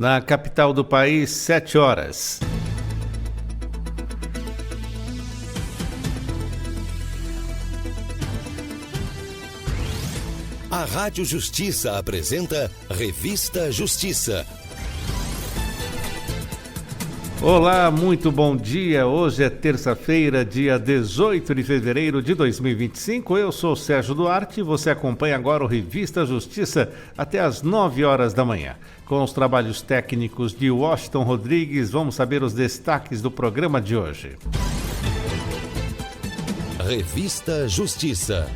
Na capital do país, 7 horas. A Rádio Justiça apresenta Revista Justiça. Olá, muito bom dia. Hoje é terça-feira, dia 18 de fevereiro de 2025. Eu sou Sérgio Duarte e você acompanha agora o Revista Justiça até às 9 horas da manhã. Com os trabalhos técnicos de Washington Rodrigues, vamos saber os destaques do programa de hoje. Revista Justiça.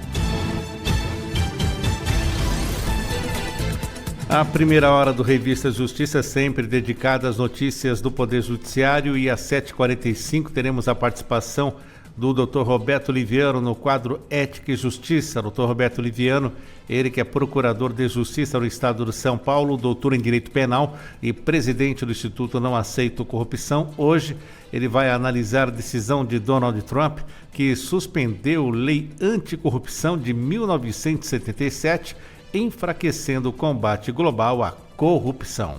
A primeira hora do Revista Justiça é sempre dedicada às notícias do Poder Judiciário e às 7h45 teremos a participação do Dr. Roberto Liviano no quadro Ética e Justiça. Dr. Roberto Liviano, ele que é procurador de Justiça no estado de São Paulo, doutor em Direito Penal e presidente do Instituto Não Aceito Corrupção. Hoje ele vai analisar a decisão de Donald Trump, que suspendeu a Lei Anticorrupção de 1977, enfraquecendo o combate global à corrupção.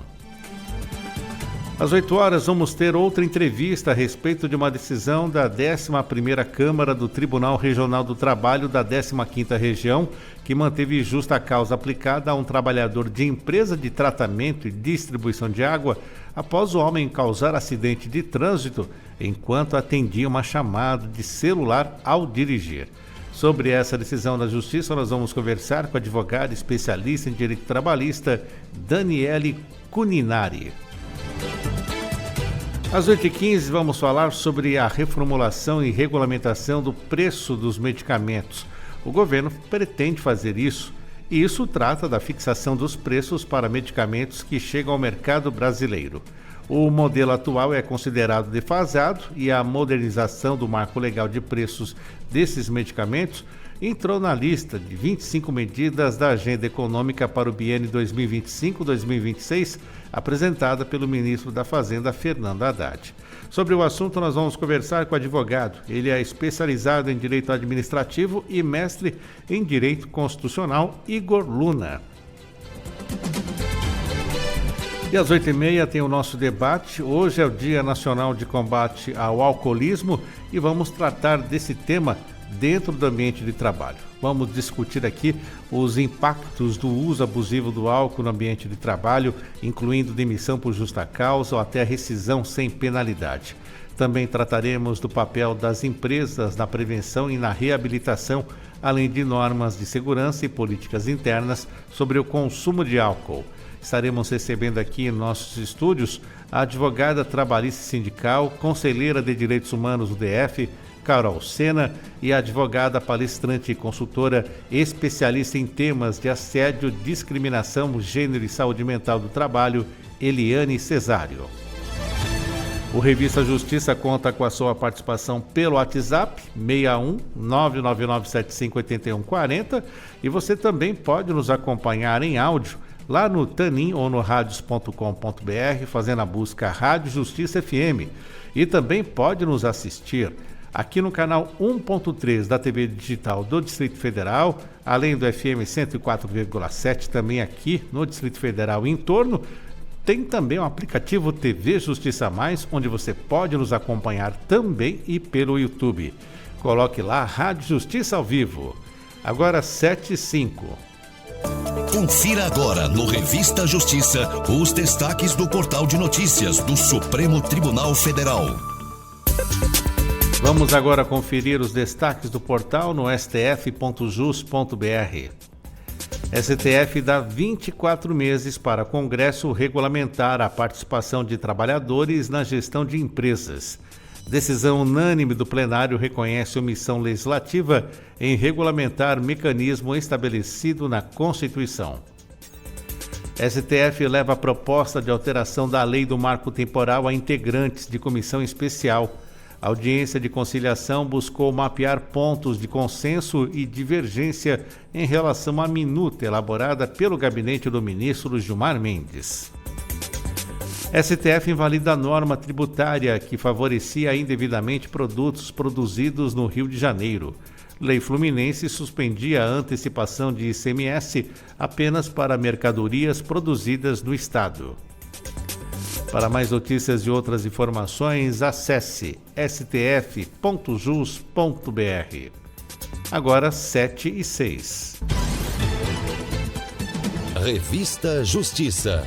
Às 8 horas vamos ter outra entrevista a respeito de uma decisão da 11ª Câmara do Tribunal Regional do Trabalho da 15ª Região, que manteve justa causa aplicada a um trabalhador de empresa de tratamento e distribuição de água após o homem causar acidente de trânsito enquanto atendia uma chamada de celular ao dirigir. Sobre essa decisão da Justiça, nós vamos conversar com a advogada especialista em direito trabalhista, Daniele Cuninari. Às 8h15, vamos falar sobre a reformulação e regulamentação do preço dos medicamentos. O governo pretende fazer isso, e isso trata da fixação dos preços para medicamentos que chegam ao mercado brasileiro. O modelo atual é considerado defasado e a modernização do marco legal de preços desses medicamentos entrou na lista de 25 medidas da Agenda Econômica para o biênio 2025-2026, apresentada pelo ministro da Fazenda, Fernando Haddad. Sobre o assunto, nós vamos conversar com o advogado. Ele é especializado em Direito Administrativo e mestre em Direito Constitucional, Igor Luna. E às 8h30 tem o nosso debate. Hoje é o Dia Nacional de Combate ao Alcoolismo e vamos tratar desse tema dentro do ambiente de trabalho. Vamos discutir aqui os impactos do uso abusivo do álcool no ambiente de trabalho, incluindo demissão por justa causa ou até rescisão sem penalidade. Também trataremos do papel das empresas na prevenção e na reabilitação, além de normas de segurança e políticas internas sobre o consumo de álcool. Estaremos recebendo aqui em nossos estúdios a advogada trabalhista sindical, conselheira de direitos humanos do DF, Carol Sena, e a advogada palestrante e consultora especialista em temas de assédio, discriminação, gênero e saúde mental do trabalho, Eliane Cesário. O Revista Justiça conta com a sua participação pelo WhatsApp 61 999758140 e você também pode nos acompanhar em áudio lá no Tanin ou no radios.com.br, fazendo a busca Rádio Justiça FM. E também pode nos assistir aqui no canal 1.3 da TV Digital do Distrito Federal, além do FM 104,7 também aqui no Distrito Federal e em torno. Tem também o aplicativo TV Justiça Mais, onde você pode nos acompanhar também e pelo YouTube. Coloque lá Rádio Justiça ao vivo. Agora 7h05. Confira agora no Revista Justiça os destaques do portal de notícias do Supremo Tribunal Federal. Vamos agora conferir os destaques do portal no stf.jus.br. STF dá 24 meses para Congresso regulamentar a participação de trabalhadores na gestão de empresas. Decisão unânime do plenário reconhece omissão legislativa em regulamentar mecanismo estabelecido na Constituição. STF leva a proposta de alteração da lei do marco temporal a integrantes de comissão especial. A audiência de conciliação buscou mapear pontos de consenso e divergência em relação à minuta elaborada pelo gabinete do ministro Gilmar Mendes. STF invalida a norma tributária que favorecia indevidamente produtos produzidos no Rio de Janeiro. Lei Fluminense suspendia a antecipação de ICMS apenas para mercadorias produzidas no estado. Para mais notícias e outras informações, acesse stf.jus.br. Agora 7:06. Revista Justiça.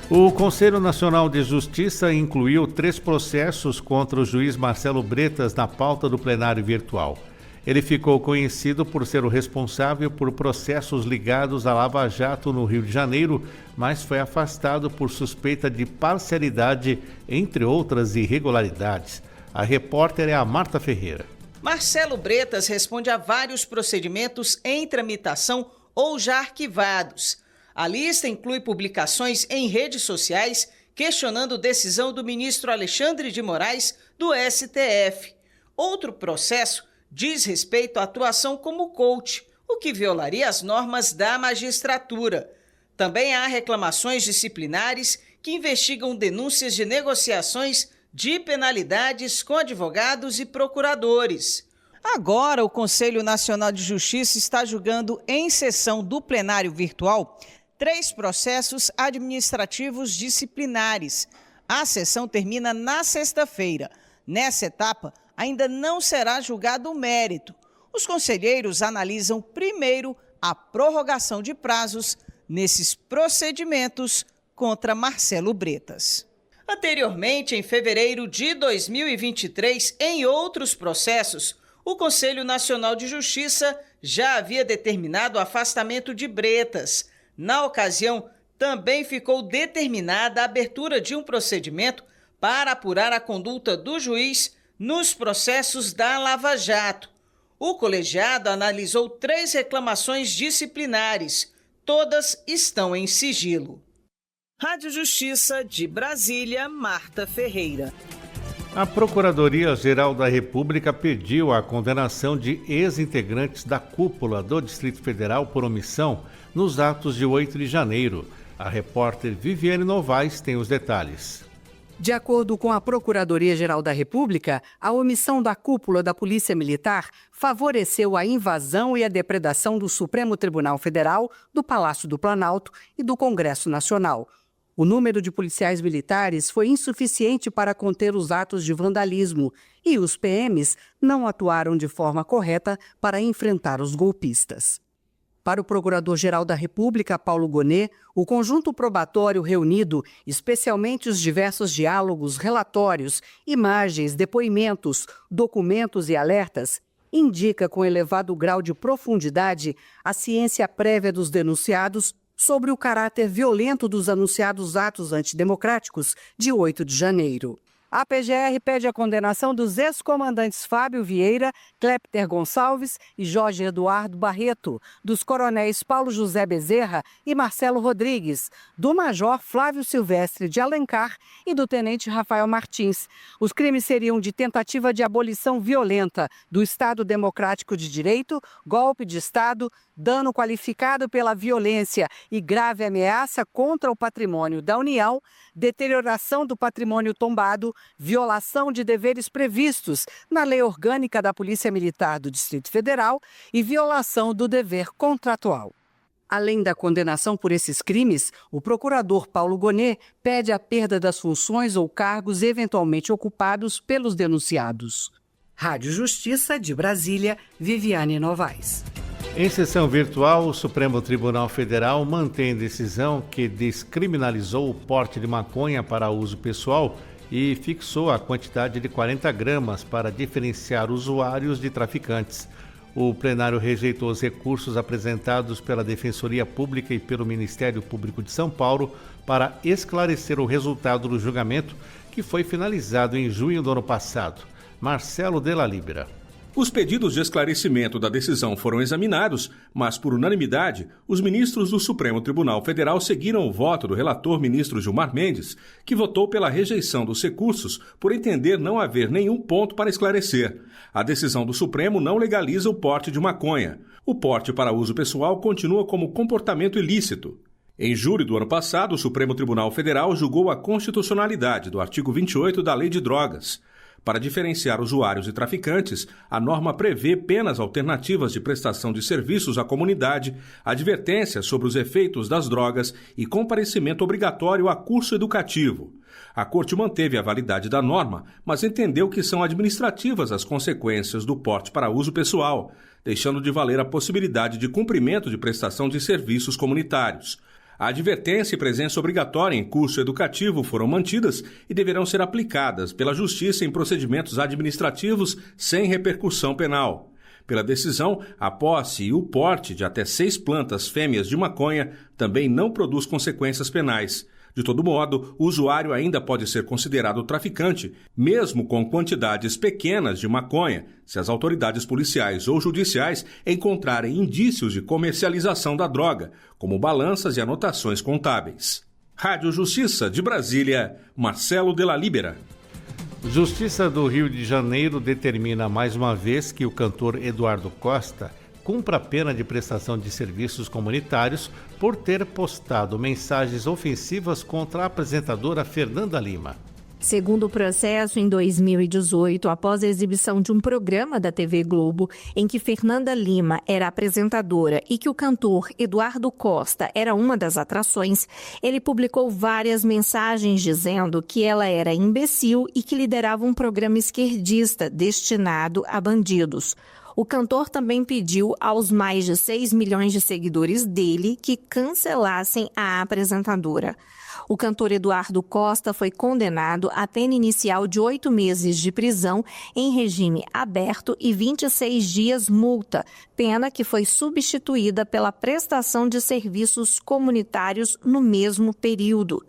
O Conselho Nacional de Justiça incluiu 3 processos contra o juiz Marcelo Bretas na pauta do plenário virtual. Ele ficou conhecido por ser o responsável por processos ligados à Lava Jato no Rio de Janeiro, mas foi afastado por suspeita de parcialidade, entre outras irregularidades. A repórter é a Marta Ferreira. Marcelo Bretas responde a vários procedimentos em tramitação ou já arquivados. A lista inclui publicações em redes sociais questionando decisão do ministro Alexandre de Moraes do STF. Outro processo diz respeito à atuação como coach, o que violaria as normas da magistratura. Também há reclamações disciplinares que investigam denúncias de negociações de penalidades com advogados e procuradores. Agora, o Conselho Nacional de Justiça está julgando em sessão do plenário virtual 3 processos administrativos disciplinares. A sessão termina na sexta-feira. Nessa etapa, ainda não será julgado o mérito. Os conselheiros analisam primeiro a prorrogação de prazos nesses procedimentos contra Marcelo Bretas. Anteriormente, em fevereiro de 2023, em outros processos, o Conselho Nacional de Justiça já havia determinado o afastamento de Bretas. Na ocasião, também ficou determinada a abertura de um procedimento para apurar a conduta do juiz nos processos da Lava Jato. O colegiado analisou 3 reclamações disciplinares. Todas estão em sigilo. Rádio Justiça de Brasília, Marta Ferreira. A Procuradoria-Geral da República pediu a condenação de ex-integrantes da cúpula do Distrito Federal por omissão nos atos de 8 de janeiro. A repórter Viviane Novaes tem os detalhes. De acordo com a Procuradoria-Geral da República, a omissão da cúpula da Polícia Militar favoreceu a invasão e a depredação do Supremo Tribunal Federal, do Palácio do Planalto e do Congresso Nacional. O número de policiais militares foi insuficiente para conter os atos de vandalismo e os PMs não atuaram de forma correta para enfrentar os golpistas. Para o Procurador-Geral da República, Paulo Gonet, o conjunto probatório reunido, especialmente os diversos diálogos, relatórios, imagens, depoimentos, documentos e alertas, indica com elevado grau de profundidade a ciência prévia dos denunciados sobre o caráter violento dos anunciados atos antidemocráticos de 8 de janeiro. A PGR pede a condenação dos ex-comandantes Fábio Vieira, Clepter Gonçalves e Jorge Eduardo Barreto, dos coronéis Paulo José Bezerra e Marcelo Rodrigues, do major Flávio Silvestre de Alencar e do tenente Rafael Martins. Os crimes seriam de tentativa de abolição violenta do Estado Democrático de Direito, golpe de Estado, dano qualificado pela violência e grave ameaça contra o patrimônio da União, deterioração do patrimônio tombado, violação de deveres previstos na Lei Orgânica da Polícia Militar do Distrito Federal e violação do dever contratual. Além da condenação por esses crimes, o procurador Paulo Gonet pede a perda das funções ou cargos eventualmente ocupados pelos denunciados. Rádio Justiça de Brasília, Viviane Novaes. Em sessão virtual, o Supremo Tribunal Federal mantém decisão que descriminalizou o porte de maconha para uso pessoal e fixou a quantidade de 40 gramas para diferenciar usuários de traficantes. O plenário rejeitou os recursos apresentados pela Defensoria Pública e pelo Ministério Público de São Paulo para esclarecer o resultado do julgamento, que foi finalizado em junho do ano passado. Marcelo Della Libera. Os pedidos de esclarecimento da decisão foram examinados, mas por unanimidade, os ministros do Supremo Tribunal Federal seguiram o voto do relator ministro Gilmar Mendes, que votou pela rejeição dos recursos por entender não haver nenhum ponto para esclarecer. A decisão do Supremo não legaliza o porte de maconha. O porte para uso pessoal continua como comportamento ilícito. Em julho do ano passado, o Supremo Tribunal Federal julgou a constitucionalidade do artigo 28 da Lei de Drogas. Para diferenciar usuários e traficantes, a norma prevê penas alternativas de prestação de serviços à comunidade, advertências sobre os efeitos das drogas e comparecimento obrigatório a curso educativo. A Corte manteve a validade da norma, mas entendeu que são administrativas as consequências do porte para uso pessoal, deixando de valer a possibilidade de cumprimento de prestação de serviços comunitários. A advertência e presença obrigatória em curso educativo foram mantidas e deverão ser aplicadas pela Justiça em procedimentos administrativos sem repercussão penal. Pela decisão, a posse e o porte de até 6 plantas fêmeas de maconha também não produz consequências penais. De todo modo, o usuário ainda pode ser considerado traficante, mesmo com quantidades pequenas de maconha, se as autoridades policiais ou judiciais encontrarem indícios de comercialização da droga, como balanças e anotações contábeis. Rádio Justiça de Brasília, Marcelo de la Libera. Justiça do Rio de Janeiro determina mais uma vez que o cantor Eduardo Costa cumpra a pena de prestação de serviços comunitários por ter postado mensagens ofensivas contra a apresentadora Fernanda Lima. Segundo o processo, em 2018, após a exibição de um programa da TV Globo, em que Fernanda Lima era apresentadora e que o cantor Eduardo Costa era uma das atrações, ele publicou várias mensagens dizendo que ela era imbecil e que liderava um programa esquerdista destinado a bandidos. O cantor também pediu aos mais de 6 milhões de seguidores dele que cancelassem a apresentadora. O cantor Eduardo Costa foi condenado à pena inicial de 8 meses de prisão em regime aberto e 26 dias multa, pena que foi substituída pela prestação de serviços comunitários no mesmo período.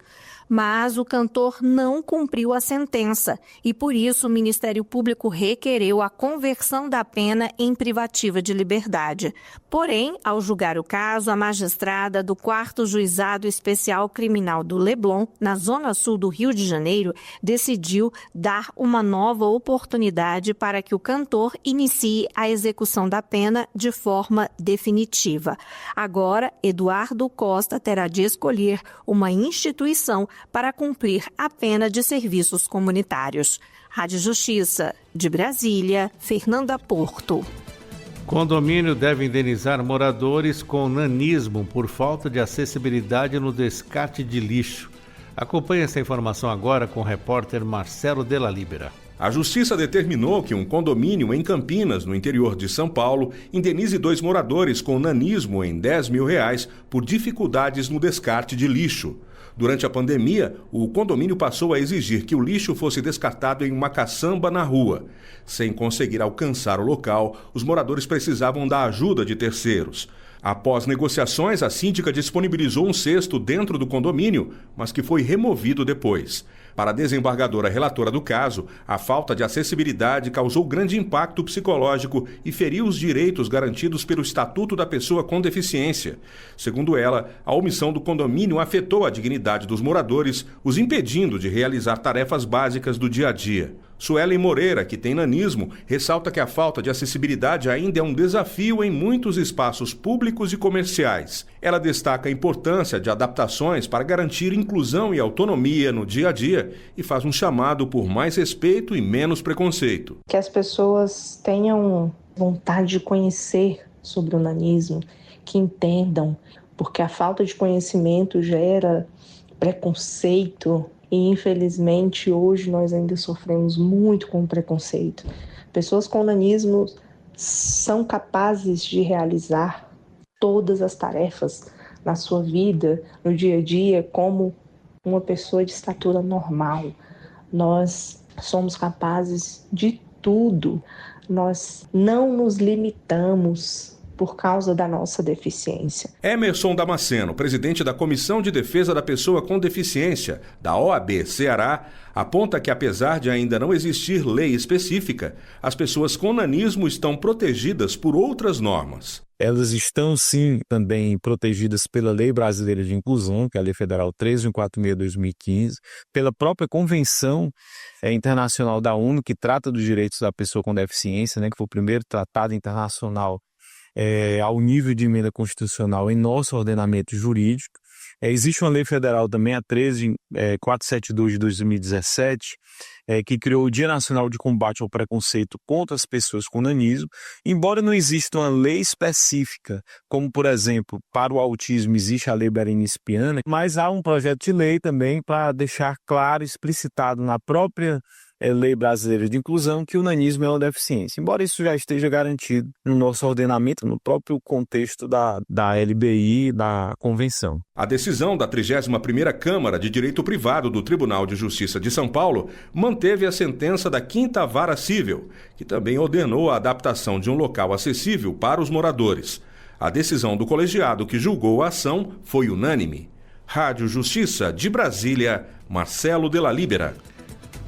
Mas o cantor não cumpriu a sentença e, por isso, o Ministério Público requereu a conversão da pena em privativa de liberdade. Porém, ao julgar o caso, a magistrada do 4º Juizado Especial Criminal do Leblon, na zona sul do Rio de Janeiro, decidiu dar uma nova oportunidade para que o cantor inicie a execução da pena de forma definitiva. Agora, Eduardo Costa terá de escolher uma instituição para cumprir a pena de serviços comunitários. Rádio Justiça, de Brasília, Fernanda Porto. Condomínio deve indenizar moradores com nanismo por falta de acessibilidade no descarte de lixo. Acompanhe essa informação agora com o repórter Marcelo de la Libera. A Justiça determinou que um condomínio em Campinas, no interior de São Paulo, indenize 2 moradores com nanismo em R$10 mil por dificuldades no descarte de lixo. Durante a pandemia, o condomínio passou a exigir que o lixo fosse descartado em uma caçamba na rua. Sem conseguir alcançar o local, os moradores precisavam da ajuda de terceiros. Após negociações, a síndica disponibilizou um cesto dentro do condomínio, mas que foi removido depois. Para a desembargadora relatora do caso, a falta de acessibilidade causou grande impacto psicológico e feriu os direitos garantidos pelo Estatuto da Pessoa com Deficiência. Segundo ela, a omissão do condomínio afetou a dignidade dos moradores, os impedindo de realizar tarefas básicas do dia a dia. Suelen Moreira, que tem nanismo, ressalta que a falta de acessibilidade ainda é um desafio em muitos espaços públicos e comerciais. Ela destaca a importância de adaptações para garantir inclusão e autonomia no dia a dia e faz um chamado por mais respeito e menos preconceito. Que as pessoas tenham vontade de conhecer sobre o nanismo, que entendam, porque a falta de conhecimento gera preconceito. E, infelizmente, hoje nós ainda sofremos muito com o preconceito. Pessoas com nanismo são capazes de realizar todas as tarefas na sua vida, no dia a dia, como uma pessoa de estatura normal. Nós somos capazes de tudo. Nós não nos limitamos por causa da nossa deficiência. Emerson Damasceno, presidente da Comissão de Defesa da Pessoa com Deficiência, da OAB Ceará, aponta que, apesar de ainda não existir lei específica, as pessoas com nanismo estão protegidas por outras normas. Elas estão, sim, também protegidas pela Lei Brasileira de Inclusão, que é a Lei Federal 13.146/2015, pela própria Convenção Internacional da ONU, que trata dos direitos da pessoa com deficiência, que foi o primeiro tratado internacional ao nível de emenda constitucional em nosso ordenamento jurídico. Existe uma lei federal também, a 13.472 de 2017, que criou o Dia Nacional de Combate ao Preconceito contra as pessoas com nanismo. Embora não exista uma lei específica, como, por exemplo, para o autismo existe a Lei Berenice-Piana, mas há um projeto de lei também para deixar claro, explicitado na própria Lei Brasileira de Inclusão, que o nanismo é uma deficiência. Embora isso já esteja garantido no nosso ordenamento, no próprio contexto da LBI, da Convenção. A decisão da 31ª Câmara de Direito Privado do Tribunal de Justiça de São Paulo manteve a sentença da 5ª Vara Cível, que também ordenou a adaptação de um local acessível para os moradores. A decisão do colegiado que julgou a ação foi unânime. Rádio Justiça de Brasília, Marcelo de la Libera.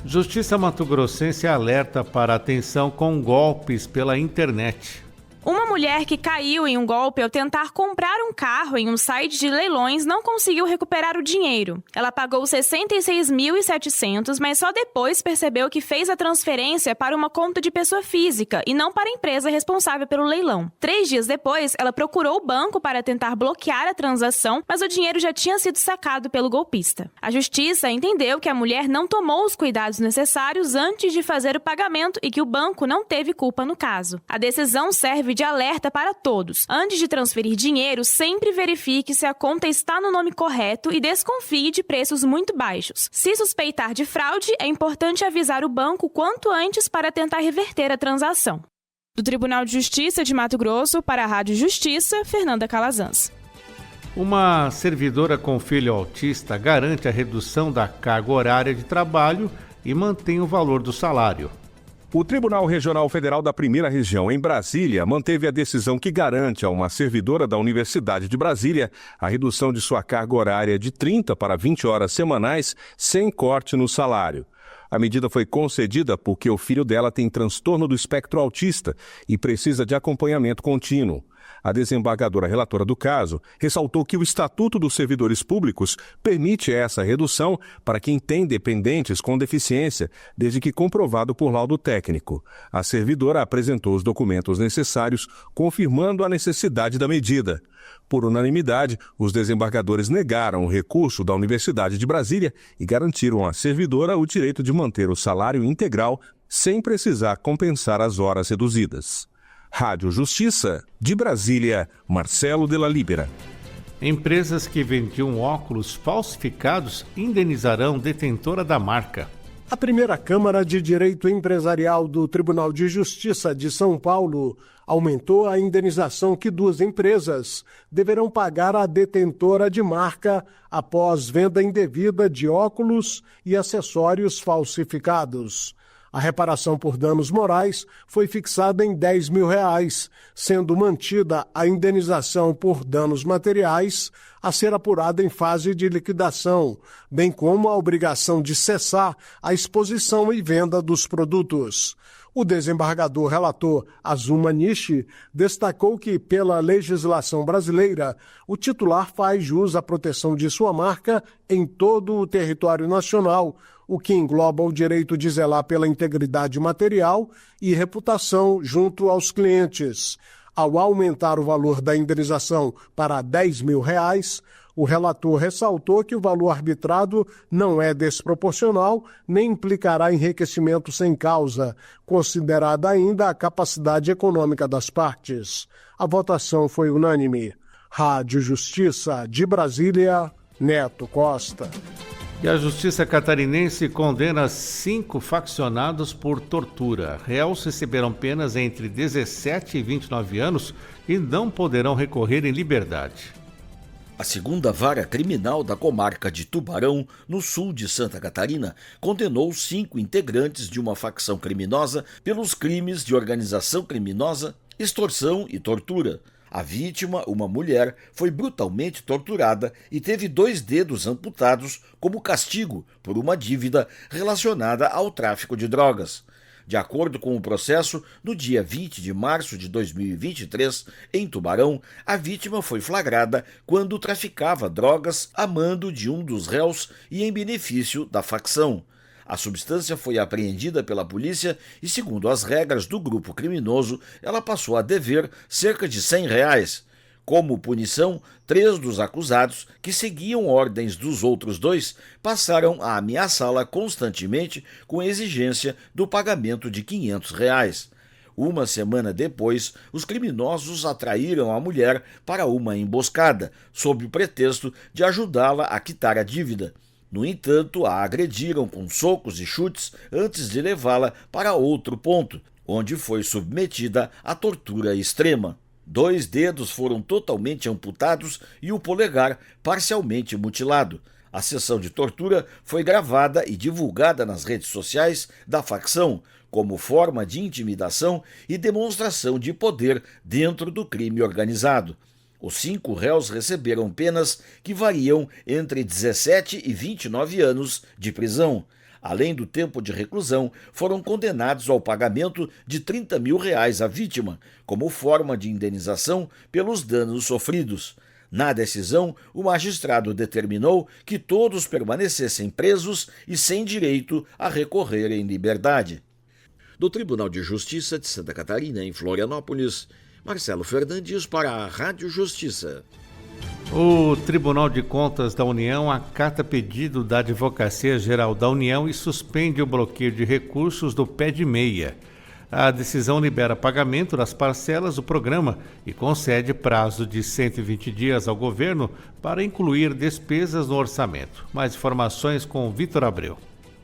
Justiça Mato-Grossense alerta para atenção com golpes pela internet. Uma mulher que caiu em um golpe ao tentar comprar um carro em um site de leilões não conseguiu recuperar o dinheiro. Ela pagou R$ 66.700, mas só depois percebeu que fez a transferência para uma conta de pessoa física e não para a empresa responsável pelo leilão. 3 dias depois, ela procurou o banco para tentar bloquear a transação, mas o dinheiro já tinha sido sacado pelo golpista. A justiça entendeu que a mulher não tomou os cuidados necessários antes de fazer o pagamento e que o banco não teve culpa no caso. A decisão serve de alerta para todos. Antes de transferir dinheiro, sempre verifique se a conta está no nome correto e desconfie de preços muito baixos. Se suspeitar de fraude, é importante avisar o banco quanto antes para tentar reverter a transação. Do Tribunal de Justiça de Mato Grosso para a Rádio Justiça, Fernanda Calazans. Uma servidora com filho autista garante a redução da carga horária de trabalho e mantém o valor do salário. O Tribunal Regional Federal da Primeira Região, em Brasília, manteve a decisão que garante a uma servidora da Universidade de Brasília a redução de sua carga horária de 30 para 20 horas semanais, sem corte no salário. A medida foi concedida porque o filho dela tem transtorno do espectro autista e precisa de acompanhamento contínuo. A desembargadora relatora do caso ressaltou que o Estatuto dos Servidores Públicos permite essa redução para quem tem dependentes com deficiência, desde que comprovado por laudo técnico. A servidora apresentou os documentos necessários, confirmando a necessidade da medida. Por unanimidade, os desembargadores negaram o recurso da Universidade de Brasília e garantiram à servidora o direito de manter o salário integral sem precisar compensar as horas reduzidas. Rádio Justiça, de Brasília, Marcelo de la Libera. Empresas que vendiam óculos falsificados indenizarão detentora da marca. A primeira Câmara de Direito Empresarial do Tribunal de Justiça de São Paulo aumentou a indenização que 2 empresas deverão pagar à detentora de marca após venda indevida de óculos e acessórios falsificados. A reparação por danos morais foi fixada em R$ 10.000, sendo mantida a indenização por danos materiais a ser apurada em fase de liquidação, bem como a obrigação de cessar a exposição e venda dos produtos. O desembargador relator Azuma Nishi destacou que, pela legislação brasileira, o titular faz jus à proteção de sua marca em todo o território nacional, o que engloba o direito de zelar pela integridade material e reputação junto aos clientes. Ao aumentar o valor da indenização para R$ 10.000, o relator ressaltou que o valor arbitrado não é desproporcional nem implicará enriquecimento sem causa, considerada ainda a capacidade econômica das partes. A votação foi unânime. Rádio Justiça de Brasília, Neto Costa. E a Justiça Catarinense condena 5 faccionados por tortura. Réus receberão penas entre 17 e 29 anos e não poderão recorrer em liberdade. A 2ª Vara Criminal da Comarca de Tubarão, no sul de Santa Catarina, condenou 5 integrantes de uma facção criminosa pelos crimes de organização criminosa, extorsão e tortura. A vítima, uma mulher, foi brutalmente torturada e teve 2 dedos amputados como castigo por uma dívida relacionada ao tráfico de drogas. De acordo com o processo, no dia 20 de março de 2023, em Tubarão, a vítima foi flagrada quando traficava drogas a mando de um dos réus e em benefício da facção. A substância foi apreendida pela polícia e, segundo as regras do grupo criminoso, ela passou a dever cerca de R$ 100. Como punição, 3 dos acusados, que seguiam ordens dos outros 2, passaram a ameaçá-la constantemente com exigência do pagamento de R$500. Uma semana depois, os criminosos atraíram a mulher para uma emboscada, sob o pretexto de ajudá-la a quitar a dívida. No entanto, a agrediram com socos e chutes antes de levá-la para outro ponto, onde foi submetida à tortura extrema. 2 dedos foram totalmente amputados e o polegar parcialmente mutilado. A sessão de tortura foi gravada e divulgada nas redes sociais da facção, como forma de intimidação e demonstração de poder dentro do crime organizado. Os 5 réus receberam penas que variam entre 17 e 29 anos de prisão. Além do tempo de reclusão, foram condenados ao pagamento de R$30 mil à vítima, como forma de indenização pelos danos sofridos. Na decisão, o magistrado determinou que todos permanecessem presos e sem direito a recorrer em liberdade. Do Tribunal de Justiça de Santa Catarina, em Florianópolis, Marcelo Fernandes para a Rádio Justiça. O Tribunal de Contas da União acata pedido da Advocacia Geral da União e suspende o bloqueio de recursos do PED-6. A decisão libera pagamento das parcelas do programa e concede prazo de 120 dias ao governo para incluir despesas no orçamento. Mais informações com Vitor Abreu.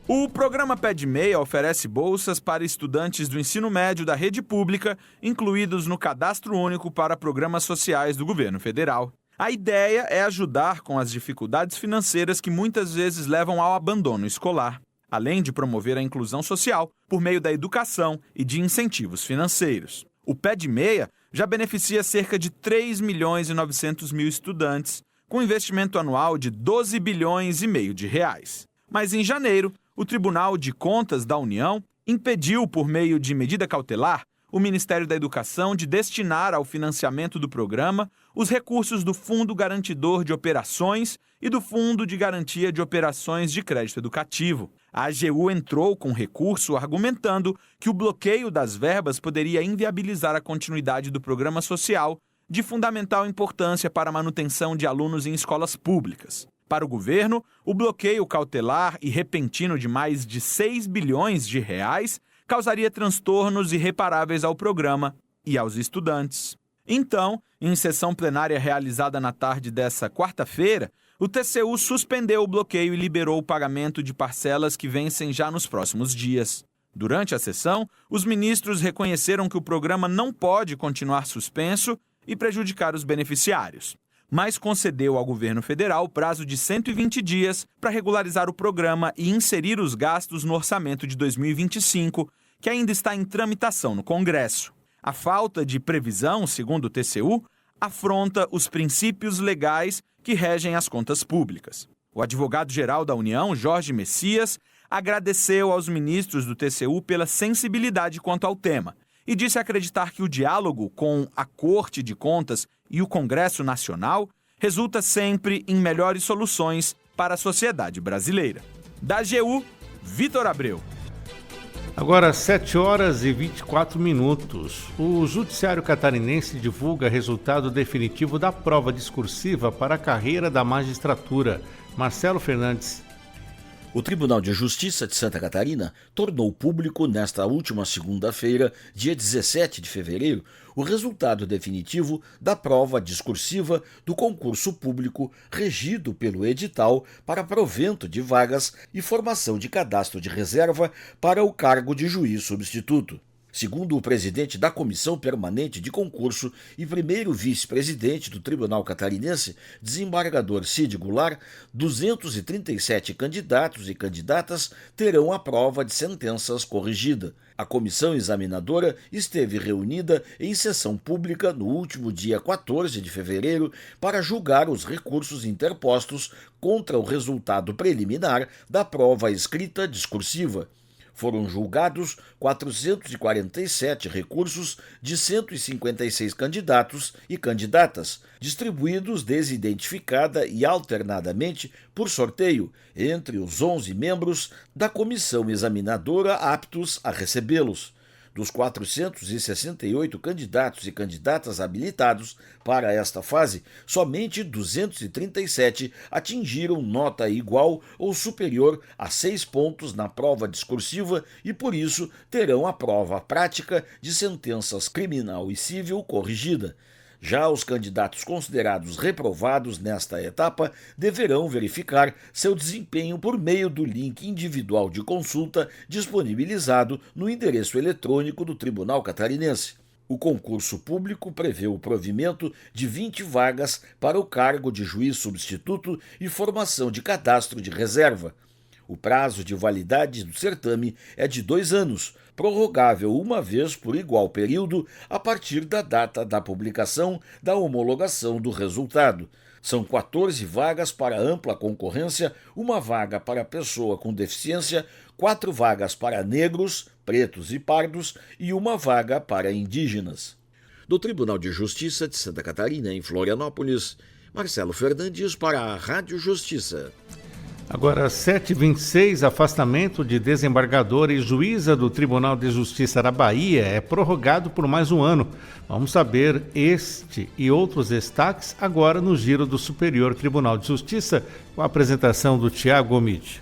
O programa PED-6 oferece bolsas para estudantes do ensino médio da rede pública, incluídos no Cadastro Único para Programas Sociais do governo federal. A ideia é ajudar com as dificuldades financeiras que muitas vezes levam ao abandono escolar, além de promover a inclusão social por meio da educação e de incentivos financeiros. O PED-6 já beneficia cerca de 3 milhões e 900 mil estudantes, com investimento anual de 12 bilhões e meio de reais. Mas em janeiro, o Tribunal de Contas da União impediu, por meio de medida cautelar, o Ministério da Educação de destinar ao financiamento do programa os recursos do Fundo Garantidor de Operações e do Fundo de Garantia de Operações de Crédito Educativo. A AGU entrou com recurso argumentando que o bloqueio das verbas poderia inviabilizar a continuidade do programa social, de fundamental importância para a manutenção de alunos em escolas públicas. Para o governo, o bloqueio cautelar e repentino de mais de 6 bilhões de reais causaria transtornos irreparáveis ao programa e aos estudantes. Então, em sessão plenária realizada na tarde dessa quarta-feira, o TCU suspendeu o bloqueio e liberou o pagamento de parcelas que vencem já nos próximos dias. Durante a sessão, os ministros reconheceram que o programa não pode continuar suspenso e prejudicar os beneficiários, mas concedeu ao governo federal o prazo de 120 dias para regularizar o programa e inserir os gastos no orçamento de 2025, que ainda está em tramitação no Congresso. A falta de previsão, segundo o TCU, afronta os princípios legais que regem as contas públicas. O advogado-geral da União, Jorge Messias, agradeceu aos ministros do TCU pela sensibilidade quanto ao tema e disse acreditar que o diálogo com a Corte de Contas e o Congresso Nacional resulta sempre em melhores soluções para a sociedade brasileira. Da AGU, Vitor Abreu. Agora, 7h24. O Judiciário Catarinense divulga resultado definitivo da prova discursiva para a carreira da magistratura. Marcelo Fernandes. O Tribunal de Justiça de Santa Catarina tornou público nesta última segunda-feira, dia 17 de fevereiro, o resultado definitivo da prova discursiva do concurso público regido pelo edital para provento de vagas e formação de cadastro de reserva para o cargo de juiz substituto. Segundo o presidente da Comissão Permanente de Concurso e primeiro vice-presidente do Tribunal Catarinense, desembargador Cid Goulart, 237 candidatos e candidatas terão a prova de sentenças corrigida. A comissão examinadora esteve reunida em sessão pública no último dia 14 de fevereiro para julgar os recursos interpostos contra o resultado preliminar da prova escrita discursiva. Foram julgados 447 recursos de 156 candidatos e candidatas, distribuídos desidentificada e alternadamente por sorteio entre os 11 membros da comissão examinadora aptos a recebê-los. Dos 468 candidatos e candidatas habilitados para esta fase, somente 237 atingiram nota igual ou superior a 6 pontos na prova discursiva e, por isso, terão a prova prática de sentenças criminal e civil corrigida. Já os candidatos considerados reprovados nesta etapa deverão verificar seu desempenho por meio do link individual de consulta disponibilizado no endereço eletrônico do Tribunal Catarinense. O concurso público prevê o provimento de 20 vagas para o cargo de juiz substituto e formação de cadastro de reserva. O prazo de validade do certame é de 2 anos, prorrogável uma vez por igual período a partir da data da publicação da homologação do resultado. São 14 vagas para ampla concorrência, 1 vaga para pessoa com deficiência, 4 vagas para negros, pretos e pardos e 1 vaga para indígenas. Do Tribunal de Justiça de Santa Catarina, em Florianópolis, Marcelo Fernandes para a Rádio Justiça. Agora, 7h26, afastamento de desembargadora e juíza do Tribunal de Justiça da Bahia é prorrogado por mais um ano. Vamos saber este e outros destaques agora no Giro do Superior Tribunal de Justiça, com a apresentação do Tiago Omid.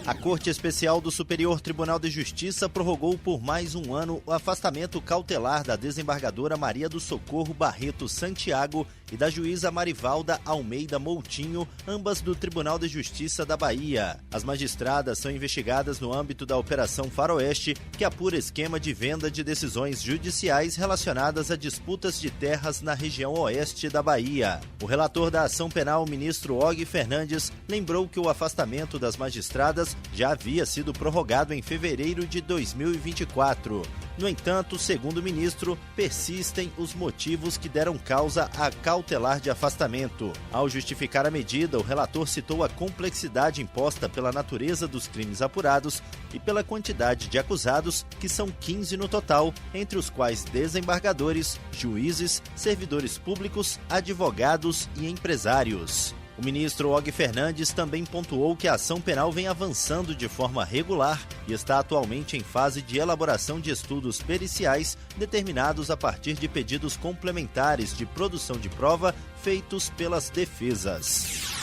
A Corte Especial do Superior Tribunal de Justiça prorrogou por mais um ano o afastamento cautelar da desembargadora Maria do Socorro Barreto Santiago e da juíza Marivalda Almeida Moutinho, ambas do Tribunal de Justiça da Bahia. As magistradas são investigadas no âmbito da Operação Faroeste, que apura esquema de venda de decisões judiciais relacionadas a disputas de terras na região oeste da Bahia. O relator da ação penal, o ministro Og Fernandes, lembrou que o afastamento das magistradas já havia sido prorrogado em fevereiro de 2024. No entanto, segundo o ministro, persistem os motivos que deram causa à cautelar de afastamento. Ao justificar a medida, o relator citou a complexidade imposta pela natureza dos crimes apurados e pela quantidade de acusados, que são 15 no total, entre os quais desembargadores, juízes, servidores públicos, advogados e empresários. O ministro Og Fernandes também pontuou que a ação penal vem avançando de forma regular e está atualmente em fase de elaboração de estudos periciais determinados a partir de pedidos complementares de produção de prova feitos pelas defesas.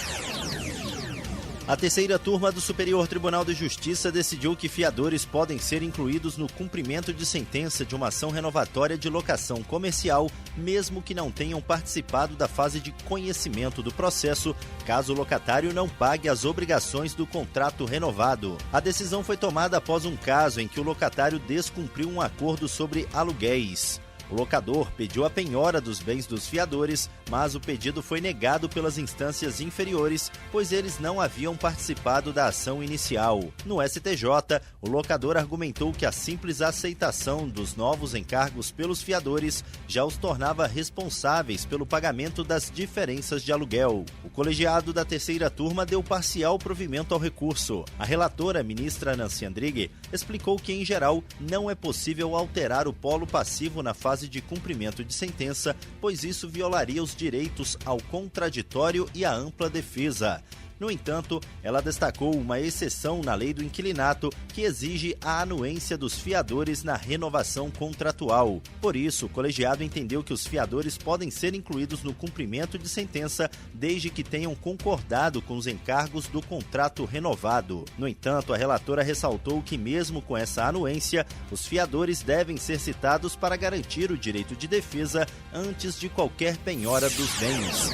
A terceira turma do Superior Tribunal de Justiça decidiu que fiadores podem ser incluídos no cumprimento de sentença de uma ação renovatória de locação comercial, mesmo que não tenham participado da fase de conhecimento do processo, caso o locatário não pague as obrigações do contrato renovado. A decisão foi tomada após um caso em que o locatário descumpriu um acordo sobre aluguéis. O locador pediu a penhora dos bens dos fiadores, mas o pedido foi negado pelas instâncias inferiores, pois eles não haviam participado da ação inicial. No STJ, o locador argumentou que a simples aceitação dos novos encargos pelos fiadores já os tornava responsáveis pelo pagamento das diferenças de aluguel. O colegiado da terceira turma deu parcial provimento ao recurso. A relatora, ministra Nancy Andrighi, explicou que, em geral, não é possível alterar o polo passivo na fase de cumprimento de sentença, pois isso violaria os direitos ao contraditório e à ampla defesa. No entanto, ela destacou uma exceção na lei do inquilinato que exige a anuência dos fiadores na renovação contratual. Por isso, o colegiado entendeu que os fiadores podem ser incluídos no cumprimento de sentença desde que tenham concordado com os encargos do contrato renovado. No entanto, a relatora ressaltou que, mesmo com essa anuência, os fiadores devem ser citados para garantir o direito de defesa antes de qualquer penhora dos bens.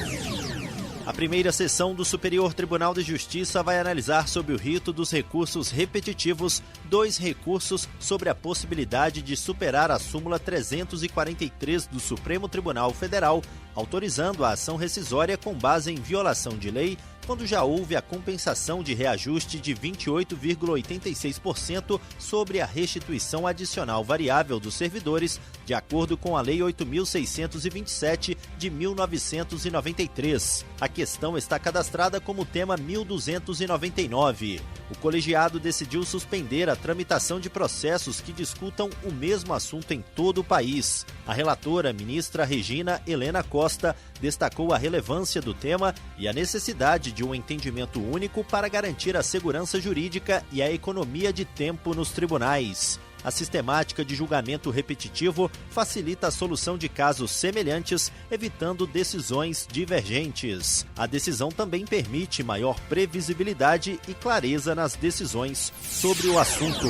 A primeira sessão do Superior Tribunal de Justiça vai analisar sob o rito dos recursos repetitivos 2 recursos sobre a possibilidade de superar a súmula 343 do Supremo Tribunal Federal, autorizando a ação rescisória com base em violação de lei, quando já houve a compensação de reajuste de 28,86% sobre a restituição adicional variável dos servidores, de acordo com a Lei 8.627 de 1993. A questão está cadastrada como tema 1299. O colegiado decidiu suspender a tramitação de processos que discutam o mesmo assunto em todo o país. A relatora, ministra Regina Helena Costa, destacou a relevância do tema e a necessidade de de um entendimento único para garantir a segurança jurídica e a economia de tempo nos tribunais. A sistemática de julgamento repetitivo facilita a solução de casos semelhantes, evitando decisões divergentes. A decisão também permite maior previsibilidade e clareza nas decisões sobre o assunto.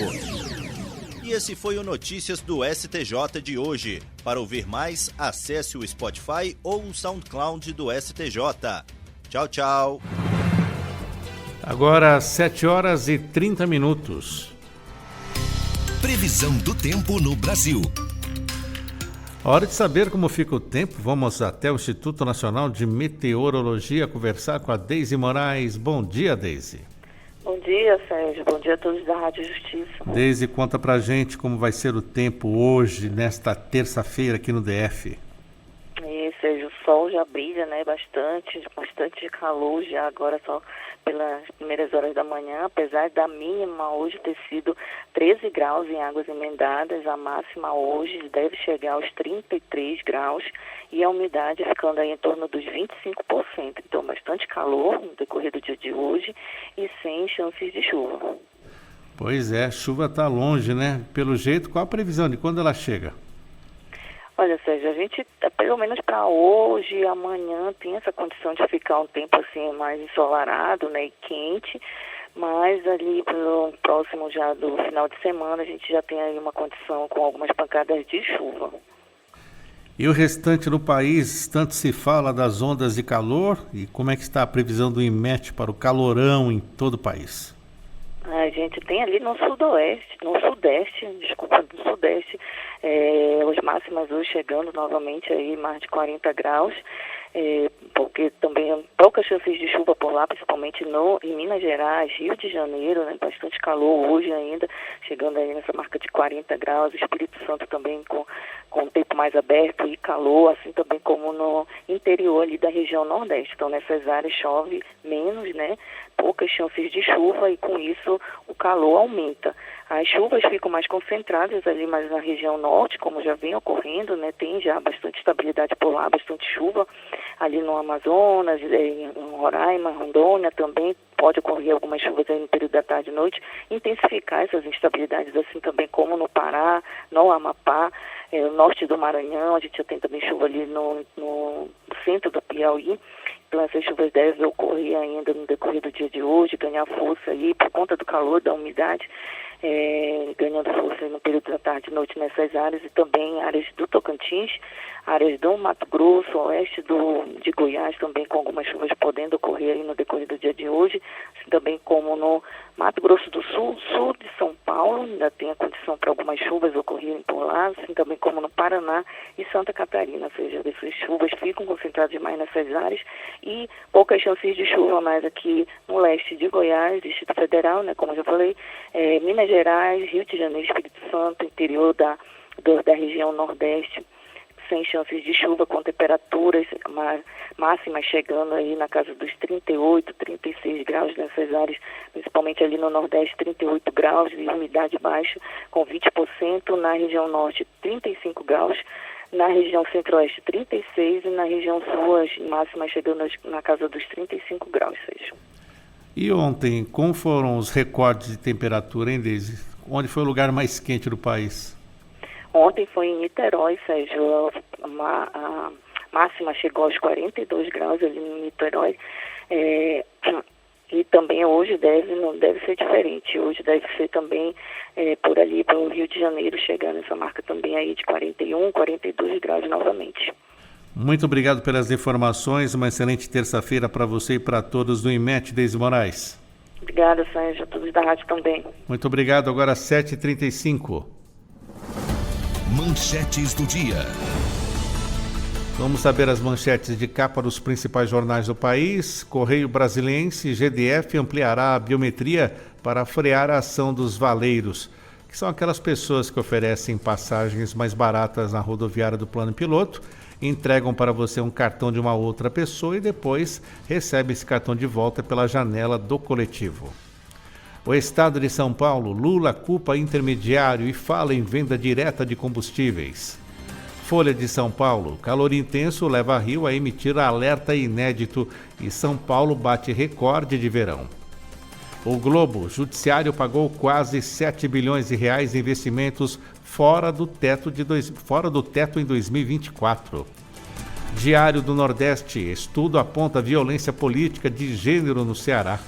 E esse foi o Notícias do STJ de hoje. Para ouvir mais, acesse o Spotify ou o SoundCloud do STJ. Tchau, tchau. Agora, 7h30. Previsão do tempo no Brasil. Hora de saber como fica o tempo. Vamos até o Instituto Nacional de Meteorologia conversar com a Deise Moraes. Bom dia, Deise. Bom dia, Sérgio. Bom dia a todos da Rádio Justiça. Deise, conta pra gente como vai ser o tempo hoje, nesta terça-feira aqui no DF. Sérgio, o sol já brilha, né? Bastante calor já agora só pelas primeiras horas da manhã, apesar da mínima hoje ter sido 13 graus em Águas Emendadas, a máxima hoje deve chegar aos 33 graus e a umidade ficando aí em torno dos 25%. Então, bastante calor no decorrer do dia de hoje e sem chances de chuva. Pois é, a chuva está longe, né? Pelo jeito, qual a previsão de quando ela chega? Olha, Sérgio, a gente, pelo menos para hoje e amanhã, tem essa condição de ficar um tempo assim mais ensolarado, né, e quente, mas ali pelo próximo já do final de semana a gente já tem aí uma condição com algumas pancadas de chuva. E o restante do país, tanto se fala das ondas de calor, e como é que está a previsão do INMET para o calorão em todo o país? A gente tem ali no sudeste, no sudeste, as máximas hoje chegando novamente aí mais de 40 graus, porque também poucas chances de chuva por lá, principalmente em Minas Gerais, Rio de Janeiro, né, bastante calor hoje ainda, chegando aí nessa marca de 40 graus, Espírito Santo também com o tempo mais aberto e calor, assim também como no interior ali da região Nordeste. Então nessas áreas chove menos, né, poucas chances de chuva e com isso o calor aumenta. As chuvas ficam mais concentradas ali mais na região norte, como já vem ocorrendo, né? Tem já bastante estabilidade por lá, bastante chuva ali no Amazonas, em Roraima, Rondônia também. Pode ocorrer algumas chuvas aí no período da tarde e noite, intensificar essas instabilidades assim também como no Pará, no Amapá, no norte do Maranhão, a gente já tem também chuva ali no centro do Piauí. Então essas chuvas devem ocorrer ainda no decorrer do dia de hoje, ganhar força aí por conta do calor, da umidade, ganhando força no período da tarde e noite nessas áreas e também áreas do Tocantins, áreas do Mato Grosso, oeste de Goiás também com algumas chuvas podendo ocorrer aí no decorrer do dia de hoje, assim também como no Mato Grosso do Sul, sul de São Paulo, ainda tem a condição para algumas chuvas ocorrerem por lá, assim também como no Paraná e Santa Catarina, ou seja, essas chuvas ficam concentradas mais nessas áreas e poucas chances de chuva mais aqui no leste de Goiás, Distrito Federal, né, como eu já falei, Minas Gerais, Rio de Janeiro, Espírito Santo, interior da região Nordeste, sem chances de chuva, com temperaturas máximas chegando aí na casa dos 38, 36 graus nessas áreas, principalmente ali no Nordeste, 38 graus e umidade baixa, com 20%, na região Norte, 35 graus, na região Centro-Oeste, 36 e na região Sul, as máximas chegando na casa dos 35 graus, Sérgio. E ontem, como foram os recordes de temperatura, hein, Deise? Onde foi o lugar mais quente do país? Ontem foi em Niterói, Sérgio, a máxima chegou aos 42 graus ali em Niterói, e também hoje não deve ser diferente, hoje deve ser também por ali, pelo Rio de Janeiro, chegando essa marca também aí de 41, 42 graus novamente. Muito obrigado pelas informações, uma excelente terça-feira para você e para todos do INMET, Deise Moraes. Obrigada, Sérgio, a todos da rádio também. Muito obrigado, agora 7h35. Manchetes do dia. Vamos saber as manchetes de capa dos principais jornais do país. Correio Brasiliense, GDF ampliará a biometria para frear a ação dos valeiros, que são aquelas pessoas que oferecem passagens mais baratas na rodoviária do plano piloto, entregam para você um cartão de uma outra pessoa e depois recebe esse cartão de volta pela janela do coletivo. O Estado de São Paulo, Lula culpa intermediário e fala em venda direta de combustíveis. Folha de São Paulo. Calor intenso leva Rio a emitir alerta inédito e São Paulo bate recorde de verão. O Globo. Judiciário pagou quase 7 bilhões de reais em investimentos fora do teto em 2024. Diário do Nordeste. Estudo aponta violência política de gênero no Ceará.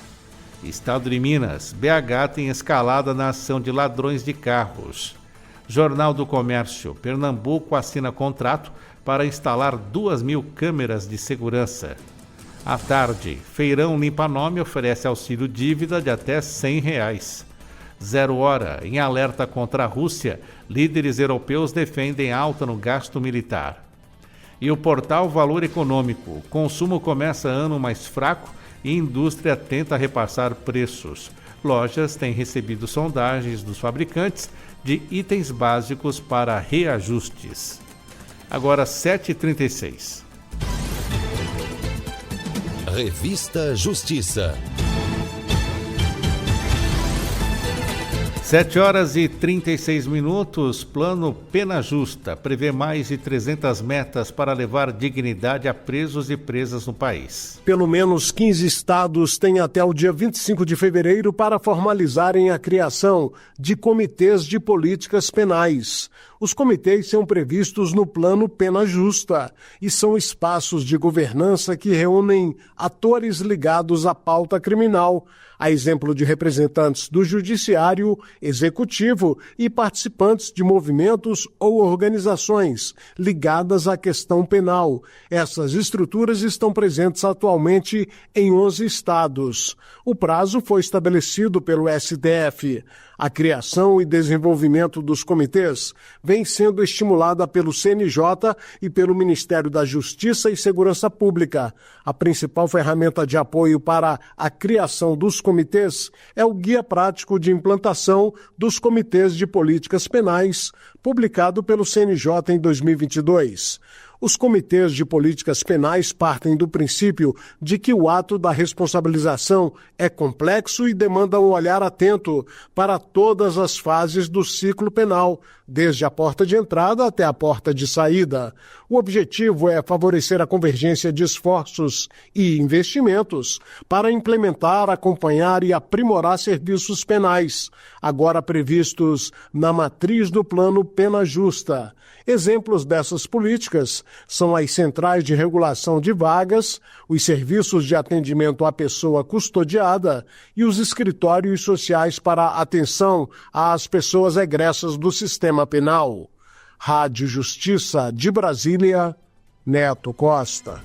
Estado de Minas. BH tem escalada na ação de ladrões de carros. Jornal do Comércio. Pernambuco assina contrato para instalar 2.000 câmeras de segurança. À tarde, Feirão Limpa Nome oferece auxílio dívida de até R$ 100. 0 hora, em alerta contra a Rússia, líderes europeus defendem alta no gasto militar. E o portal Valor Econômico. Consumo começa ano mais fraco e indústria tenta repassar preços. Lojas têm recebido sondagens dos fabricantes de itens básicos para reajustes. Agora 7h36. Revista Justiça. 7h36. Plano Pena Justa prevê mais de 300 metas para levar dignidade a presos e presas no país. Pelo menos 15 estados têm até o dia 25 de fevereiro para formalizarem a criação de comitês de políticas penais. Os comitês são previstos no Plano Pena Justa e são espaços de governança que reúnem atores ligados à pauta criminal, a exemplo de representantes do Judiciário, Executivo e participantes de movimentos ou organizações ligadas à questão penal. Essas estruturas estão presentes atualmente em 11 estados. O prazo foi estabelecido pelo STF. A criação e desenvolvimento dos comitês vem sendo estimulada pelo CNJ e pelo Ministério da Justiça e Segurança Pública. A principal ferramenta de apoio para a criação dos comitês é o Guia Prático de Implantação dos Comitês de Políticas Penais, publicado pelo CNJ em 2022. Os comitês de políticas penais partem do princípio de que o ato da responsabilização é complexo e demanda um olhar atento para todas as fases do ciclo penal, desde a porta de entrada até a porta de saída. O objetivo é favorecer a convergência de esforços e investimentos para implementar, acompanhar e aprimorar serviços penais, agora previstos na matriz do Plano Pena Justa. Exemplos dessas políticas são as centrais de regulação de vagas, os serviços de atendimento à pessoa custodiada e os escritórios sociais para atenção às pessoas egressas do sistema penal. Rádio Justiça de Brasília, Neto Costa.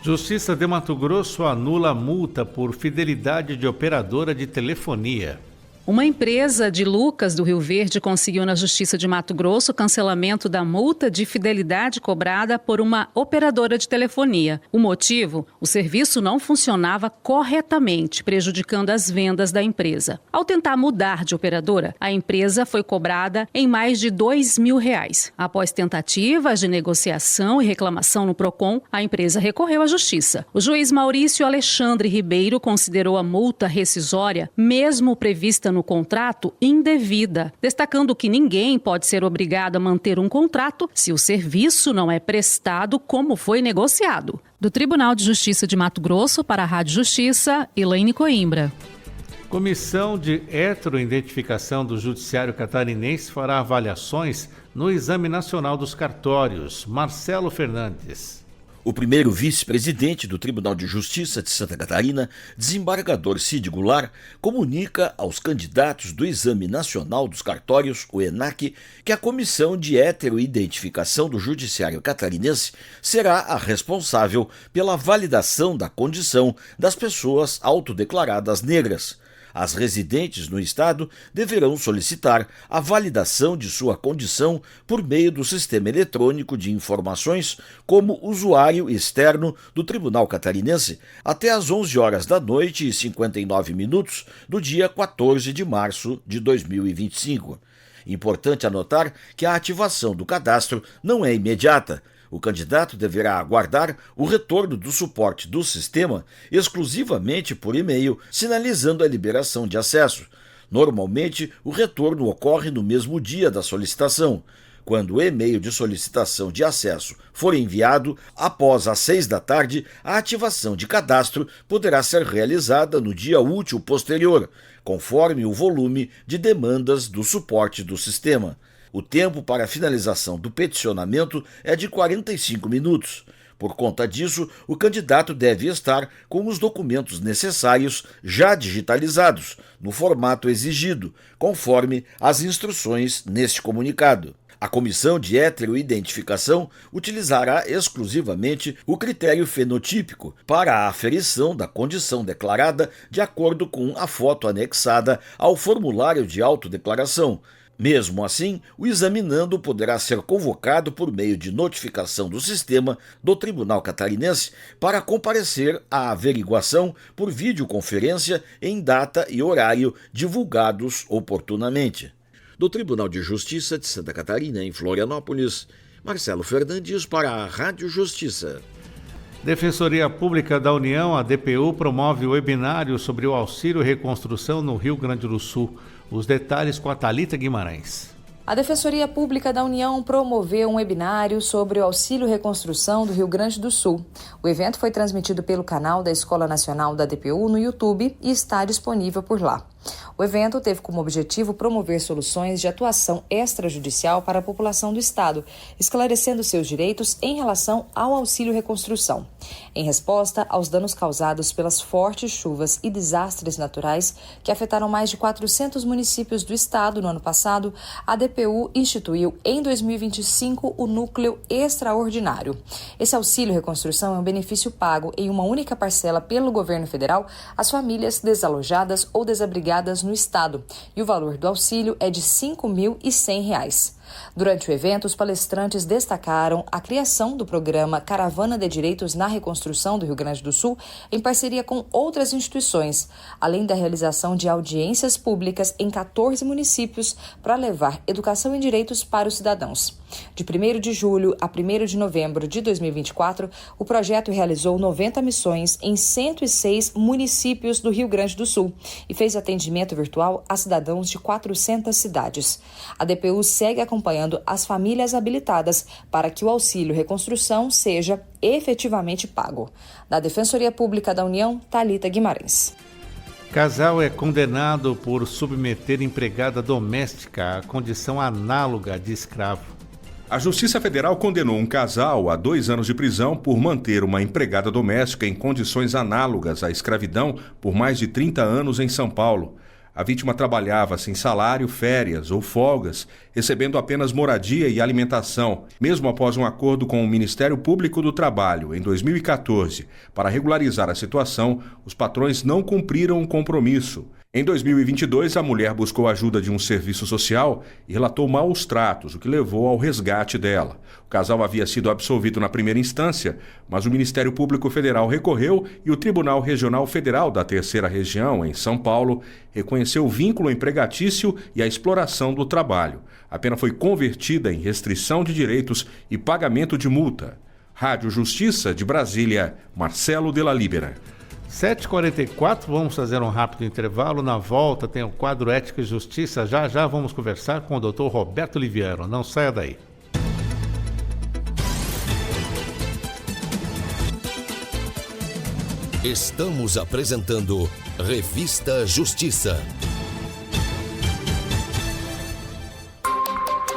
Justiça de Mato Grosso anula multa por fidelidade de operadora de telefonia. Uma empresa de Lucas, do Rio Verde, conseguiu na Justiça de Mato Grosso o cancelamento da multa de fidelidade cobrada por uma operadora de telefonia. O motivo? O serviço não funcionava corretamente, prejudicando as vendas da empresa. Ao tentar mudar de operadora, a empresa foi cobrada em mais de R$2.000. Após tentativas de negociação e reclamação no PROCON, a empresa recorreu à Justiça. O juiz Maurício Alexandre Ribeiro considerou a multa rescisória, mesmo prevista no contrato, indevida, destacando que ninguém pode ser obrigado a manter um contrato se o serviço não é prestado como foi negociado. Do Tribunal de Justiça de Mato Grosso para a Rádio Justiça, Elaine Coimbra. Comissão de heteroidentificação do Judiciário Catarinense fará avaliações no Exame Nacional dos Cartórios. Marcelo Fernandes. O primeiro vice-presidente do Tribunal de Justiça de Santa Catarina, desembargador Cid Goulart, comunica aos candidatos do Exame Nacional dos Cartórios, o ENAC, que a Comissão de Heteroidentificação do Judiciário Catarinense será a responsável pela validação da condição das pessoas autodeclaradas negras. As residentes no estado deverão solicitar a validação de sua condição por meio do Sistema Eletrônico de Informações como usuário externo do Tribunal Catarinense até às 11h59 do dia 14 de março de 2025. Importante anotar que a ativação do cadastro não é imediata. O candidato deverá aguardar o retorno do suporte do sistema exclusivamente por e-mail, sinalizando a liberação de acesso. Normalmente, o retorno ocorre no mesmo dia da solicitação. Quando o e-mail de solicitação de acesso for enviado, após as 6 da tarde, a ativação de cadastro poderá ser realizada no dia útil posterior, conforme o volume de demandas do suporte do sistema. O tempo para a finalização do peticionamento é de 45 minutos. Por conta disso, o candidato deve estar com os documentos necessários já digitalizados, no formato exigido, conforme as instruções neste comunicado. A Comissão de Heteroidentificação utilizará exclusivamente o critério fenotípico para a aferição da condição declarada de acordo com a foto anexada ao formulário de autodeclaração. Mesmo assim, o examinando poderá ser convocado por meio de notificação do sistema do Tribunal Catarinense para comparecer à averiguação por videoconferência em data e horário divulgados oportunamente. Do Tribunal de Justiça de Santa Catarina, em Florianópolis, Marcelo Fernandes para a Rádio Justiça. Defensoria Pública da União, a DPU, promove o webinário sobre o auxílio reconstrução no Rio Grande do Sul. Os detalhes com a Thalita Guimarães. A Defensoria Pública da União promoveu um webinário sobre o Auxílio Reconstrução do Rio Grande do Sul. O evento foi transmitido pelo canal da Escola Nacional da DPU no YouTube e está disponível por lá. O evento teve como objetivo promover soluções de atuação extrajudicial para a população do Estado, esclarecendo seus direitos em relação ao auxílio reconstrução. Em resposta aos danos causados pelas fortes chuvas e desastres naturais que afetaram mais de 400 municípios do Estado no ano passado, a DPU instituiu em 2025 o Núcleo Extraordinário. Esse auxílio reconstrução é um benefício pago em uma única parcela pelo governo federal às famílias desalojadas ou desabrigadas no Estado, e o valor do auxílio é de R$ 5.100. Durante o evento, os palestrantes destacaram a criação do programa Caravana de Direitos na Reconstrução do Rio Grande do Sul, em parceria com outras instituições, além da realização de audiências públicas em 14 municípios para levar educação em direitos para os cidadãos. De 1º de julho a 1º de novembro de 2024, o projeto realizou 90 missões em 106 municípios do Rio Grande do Sul e fez atendimento virtual a cidadãos de 400 cidades. A DPU segue acompanhando as famílias habilitadas para que o auxílio reconstrução seja efetivamente pago. Da Defensoria Pública da União, Thalita Guimarães. Casal é condenado por submeter empregada doméstica à condição análoga de escravo. A Justiça Federal condenou um casal a 2 anos de prisão por manter uma empregada doméstica em condições análogas à escravidão por mais de 30 anos em São Paulo. A vítima trabalhava sem salário, férias ou folgas, recebendo apenas moradia e alimentação, mesmo após um acordo com o Ministério Público do Trabalho, em 2014. Para regularizar a situação, os patrões não cumpriram o compromisso. Em 2022, a mulher buscou ajuda de um serviço social e relatou maus tratos, o que levou ao resgate dela. O casal havia sido absolvido na primeira instância, mas o Ministério Público Federal recorreu e o Tribunal Regional Federal da Terceira Região, em São Paulo, reconheceu o vínculo empregatício e a exploração do trabalho. A pena foi convertida em restrição de direitos e pagamento de multa. Rádio Justiça de Brasília, Marcelo de la Libera. 7h44, vamos fazer um rápido intervalo. Na volta tem o quadro Ética e Justiça. Já vamos conversar com o Dr. Roberto Liviero. Não saia daí. Estamos apresentando Revista Justiça.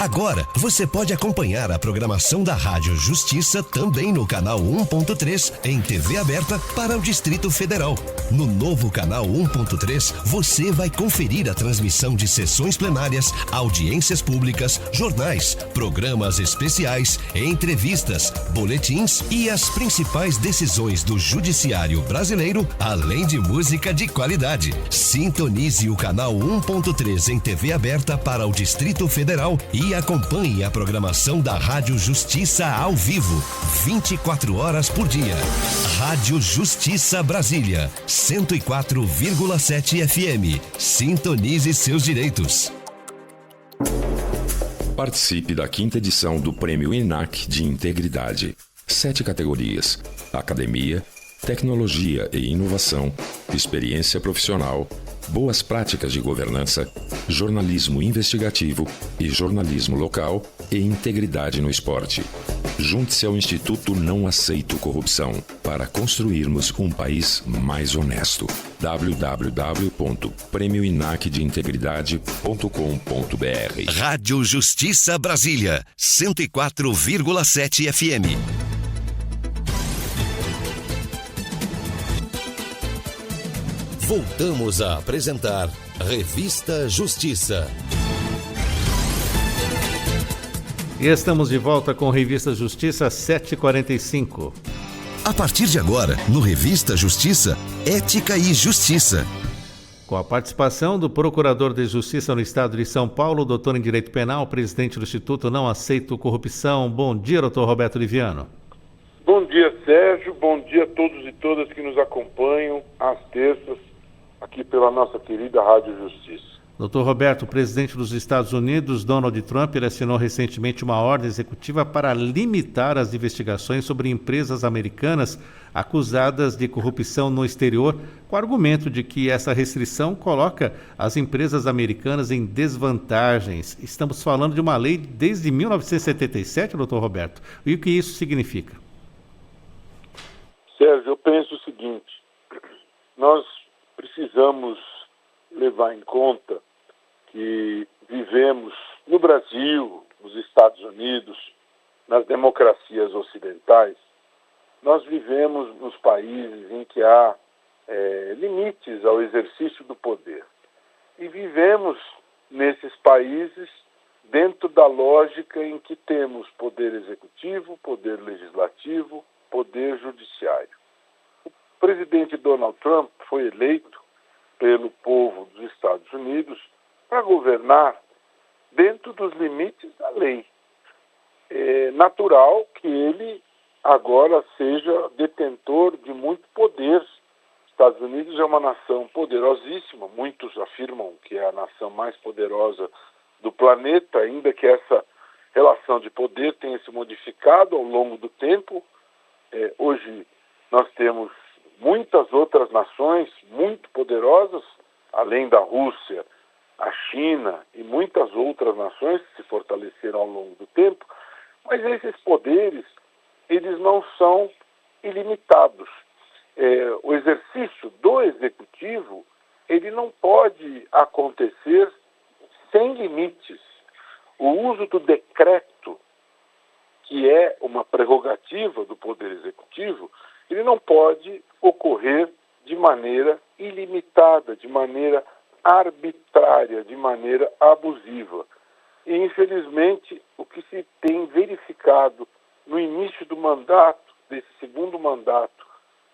Agora você pode acompanhar a programação da Rádio Justiça também no canal 1.3 em TV aberta para o Distrito Federal. No novo canal 1.3 você vai conferir a transmissão de sessões plenárias, audiências públicas, jornais, programas especiais, entrevistas, boletins e as principais decisões do Judiciário brasileiro, além de música de qualidade. Sintonize o canal 1.3 em TV aberta para o Distrito Federal e acompanhe a programação da Rádio Justiça ao vivo, 24 horas por dia. Rádio Justiça Brasília, 104,7 FM. Sintonize seus direitos. Participe da 5ª edição do Prêmio ENAC de Integridade. 7 categorias: Academia, Tecnologia e Inovação, Experiência Profissional, Boas Práticas de Governança, Jornalismo Investigativo e Jornalismo Local, e integridade no esporte. Junte-se ao Instituto Não Aceito Corrupção para construirmos um país mais honesto. www.premioinacdeintegridade.com.br. Rádio Justiça Brasília, 104,7 FM. Voltamos a apresentar Revista Justiça. E estamos de volta com Revista Justiça 745. A partir de agora, no Revista Justiça, Ética e Justiça. Com a participação do Procurador de Justiça no Estado de São Paulo, doutor em Direito Penal, presidente do Instituto Não Aceito Corrupção. Bom dia, doutor Roberto Liviano. Bom dia, Sérgio. Bom dia a todos e todas que nos acompanham às terças aqui pela nossa querida Rádio Justiça. Dr. Roberto, o presidente dos Estados Unidos, Donald Trump, ele assinou recentemente uma ordem executiva para limitar as investigações sobre empresas americanas acusadas de corrupção no exterior, com o argumento de que essa restrição coloca as empresas americanas em desvantagens. Estamos falando de uma lei desde 1977, Dr. Roberto. E o que isso significa? Sérgio, eu penso o seguinte: nós precisamos levar em conta que vivemos no Brasil, nos Estados Unidos, nas democracias ocidentais, nós vivemos nos países em que há limites ao exercício do poder. E vivemos nesses países dentro da lógica em que temos poder executivo, poder legislativo, poder judiciário. O presidente Donald Trump foi eleito pelo povo dos Estados Unidos para governar dentro dos limites da lei. É natural que ele agora seja detentor de muito poder. Os Estados Unidos é uma nação poderosíssima, muitos afirmam que é a nação mais poderosa do planeta, ainda que essa relação de poder tenha se modificado ao longo do tempo. Hoje nós temos muitas outras nações muito poderosas, além da Rússia, a China e muitas outras nações que se fortaleceram ao longo do tempo, mas esses poderes, eles não são ilimitados. O exercício do executivo, ele não pode acontecer sem limites. O uso do decreto, que é uma prerrogativa do poder executivo, ele não pode ocorrer de maneira ilimitada, de maneira arbitrária, de maneira abusiva. E, infelizmente, o que se tem verificado no início do mandato, desse segundo mandato